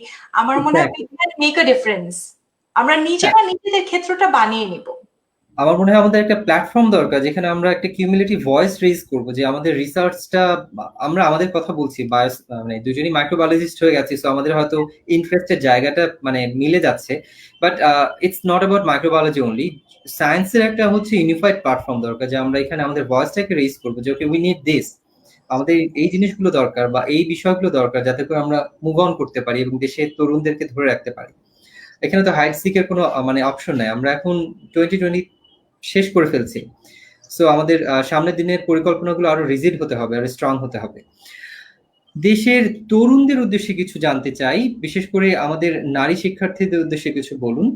আমার মনে হয় Exactly. we can make a difference. আমরা হ্যাঁ, নিজেরা নিজেদের ক্ষেত্রটা বানিয়ে নিব। আমার মনে হয় আমাদের একটা প্ল্যাটফর্ম দরকার যেখানে আমরা একটা কিউমুলেটিভ ভয়েস রেজ করবো, যে আমাদের রিসার্চটা, আমরা আমাদের কথা বলছি, বায়োস মানে দুজনই মাইক্রোবায়োলজিস্ট হয়ে গেছি, সো আমাদের হয়তো ইন্টারেস্টের জায়গাটা মানে মিলে যাচ্ছে। But it's not about microbiology only. সায়েন্সের একটা হচ্ছে ইউনিফাইড প্ল্যাটফর্ম দরকার, যে আমরা এখানে আমাদের ভয়েসটাকে রেজ করবো, যে ওকে উই নিড দিস, আমাদের এই জিনিসগুলো দরকার বা এই বিষয়গুলো দরকার, যাতে করে আমরা মুভ অন করতে পারি এবং দেশের তরুণদেরকে ধরে রাখতে পারি। এখানে তো হাইট সিকের কোনো মানে অপশন নাই। আমরা এখন 2020 শেষ করে ফেলছি। সো আমাদের সামনের দিনের পরিকল্পনাগুলো আরো রিজিড হতে হবে, আরো স্ট্রং হতে হবে। দেশের তরুণদের উদ্দেশ্যে কিছু জানতে চাই, বিশেষ করে আমাদের নারী শিক্ষার্থীদের উদ্দেশ্যে কিছু বলুন।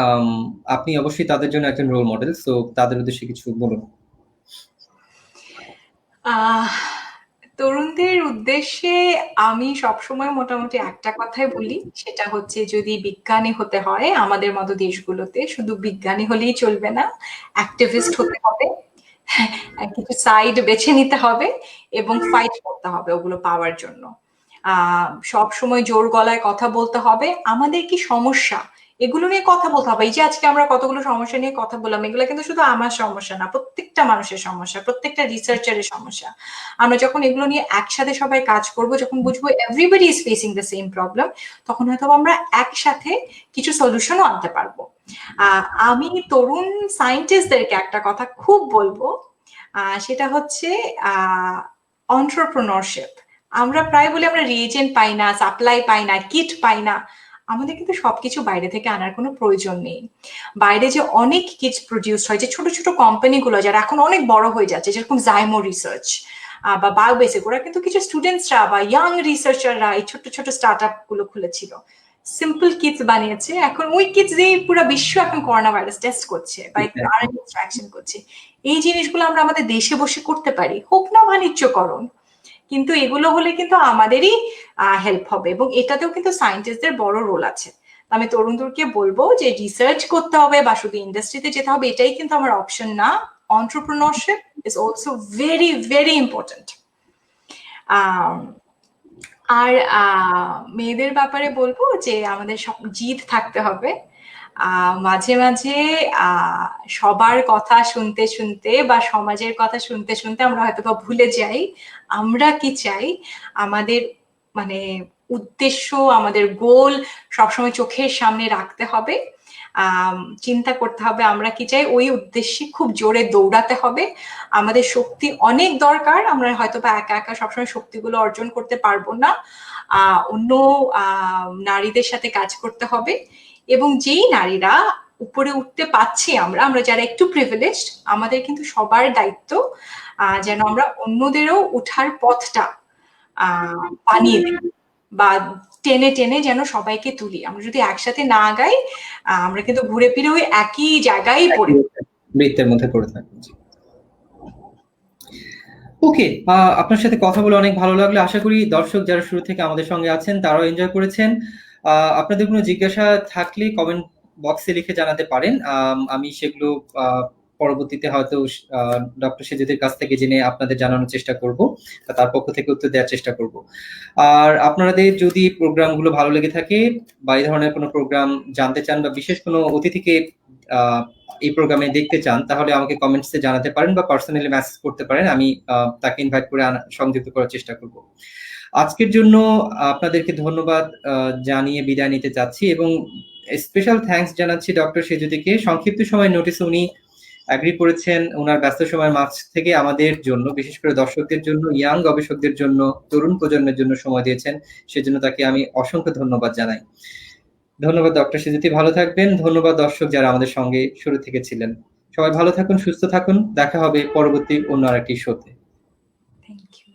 আম, আপনি অবশ্যই তাদের জন্য একজন রোল মডেল, সো তাদের উদ্দেশ্যে কিছু বলুন। আহ তরুণদের উদ্দেশ্যে আমি সবসময় মোটামুটি একটা কথাই বলি, সেটা হচ্ছে যদি বিজ্ঞানী হতে হয় আমাদের মতো দেশগুলোতে, শুধু বিজ্ঞানী হলেই চলবে না, অ্যাক্টিভিস্ট হতে হবে। কিছু সাইড বেছে নিতে হবে এবং ফাইট করতে হবে ওগুলো পাওয়ার জন্য। সব সময় জোর গলায় কথা বলতে হবে আমাদের কি সমস্যা, এগুলো নিয়ে কথা বলতে হবে। এই যে আজকে আমরা কতগুলো সমস্যা নিয়ে কথা বললাম, এগুলো কিন্তু শুধু আমার সমস্যা না, প্রত্যেকটা মানুষের সমস্যা, প্রত্যেকটা রিসার্চারের সমস্যা। আমরা যখন এগুলো নিয়ে একসাথে সবাই কাজ করব, যখন বুঝবো everybody is facing the same problem, তখন হয়তো আমরা একসাথে কিছু সলিউশনও আনতে পারবো। আমি তরুণ সায়েন্টিস্টদেরকে একটা কথা খুব বলবো, সেটা হচ্ছে অন্টারপ্রেনারশিপ। আমরা প্রায় বলি আমরা রিএজেন্ট পাই না, সাপ্লাই পাই না, কিট পাই না। আমাদের কিন্তু সবকিছু বাইরে থেকে আনার কোনো প্রয়োজন নেই। বাইরে যে অনেক কিটস প্রডিউস হয়, যে ছোট ছোট কোম্পানিগুলো যারা এখন অনেক বড় হয়ে যাচ্ছে, যেরকম জাইমো রিসার্চ বা বায়োবেসিক, ওরা কিন্তু কিছু স্টুডেন্টসরা বা ইয়াং রিসার্চাররা এই ছোট ছোট স্টার্ট আপ গুলো খুলেছিল, সিম্পল কিটস বানিয়েছে। এখন ওই কিটস দিয়ে পুরো বিশ্ব এখন করোনা ভাইরাস টেস্ট করছে বা একটু আরএনএ এক্সট্রাকশন করছে। এই জিনিসগুলো আমরা আমাদের দেশে বসে করতে পারি, হোক না বাণিজ্যকরণ, কিন্তু এগুলো হলে কিন্তু আমাদেরই হেল্প হবে এবং এটাতেও কিন্তু সায়েন্টিস্টদের বড় রোল আছে। আমি তরুণদেরকে বলবো যে রিসার্চ করতে হবে বা শুধু ইন্ডাস্ট্রিতে যেতে হবে এটাই কিন্তু আমার অপশন না। entrepreneurship is also very very important. আর মেয়েদের ব্যাপারে বলবো যে আমাদের সব জিদ থাকতে হবে। মাঝে মাঝে সবার কথা শুনতে শুনতে বা সমাজের কথা শুনতে শুনতে আমরা হয়তো বা ভুলে যাই আমরা কি চাই। আমাদের মানে উদ্দেশ্য, আমাদের গোল সবসময় চোখের সামনে রাখতে হবে। চিন্তা করতে হবে আমরা কি চাই, ওই উদ্দেশ্যে খুব জোরে দৌড়াতে হবে। আমাদের শক্তি অনেক দরকার, আমরা হয়তো বা একা একা সবসময় শক্তিগুলো অর্জন করতে পারবো না। অন্য নারীদের সাথে কাজ করতে হবে এবং যেই নারীরা উপরে উঠতে পাচ্ছি, আমরা আমরা যারা একটু প্রিভিলেজড, আমাদের কিন্তু সবার দায়িত্ব যেন আমরা অন্যদেরও উঠার পথটা বানিয়ে দিই বা টেনে টেনে যেন সবাইকে তুলি। আমরা যদি একসাথে না গাই, আমরা কিন্তু ঘুরে ফিরে ওই একই জায়গায় পড়ে বৃত্তের মধ্যে পড়ে থাকি। ওকে, আপনার সাথে কথা বলে অনেক ভালো লাগলো। আশা করি দর্শক যারা শুরু থেকে আমাদের সঙ্গে আছেন তারাও এনজয় করেছেন। আপনাদের কোনো জিজ্ঞাসা থাকলে কমেন্ট বক্সে লিখে জানাতে পারেন, আমি সেগুলো পরবর্তীতে হয়তো ডক্টর সেজুদের কাছ থেকে জেনে আপনাদের জানানোর চেষ্টা করব, তার পক্ষ থেকে উত্তর দেওয়ার চেষ্টা করব। আর আপনাদের যদি প্রোগ্রামগুলো ভালো লেগে থাকে বা এই ধরনের কোনো প্রোগ্রাম জানতে চান বা বিশেষ কোনো অতিথিকে এই প্রোগ্রামে দেখতে চান, তাহলে আমাকে কমেন্টসে জানাতে পারেন বা পার্সোনালি মেসেজ করতে পারেন। আমি তাকে ইনভাইট করে সংযুক্ত করার চেষ্টা করব। আজকের জন্য আপনাদেরকে ধন্যবাদ জানিয়ে বিদায় নিতে চাচ্ছি এবং স্পেশাল থ্যাঙ্কস জানাচ্ছি ডক্টর সেজুদিকে। সংক্ষিপ্ত সময় নোটিসে উনি এগ্রি করেছেন ওনার ব্যস্ত সময়ের মাঝ থেকে আমাদের জন্য, বিশেষ করে দর্শকদের জন্য, ইয়াং গবেষকদের জন্য, তরুণ প্রজন্মের জন্য সময় দিয়েছেন। সেজন্য তাকে আমি অসংখ্য ধন্যবাদ জানাই। ধন্যবাদ ডক্টর সেজুতি, ভালো থাকবেন। ধন্যবাদ দর্শক যারা আমাদের সঙ্গে শুরু থেকে ছিলেন। সবাই ভালো থাকুন, সুস্থ থাকুন। দেখা হবে পরবর্তী অন্য আরেকটি শোতে। Thank you.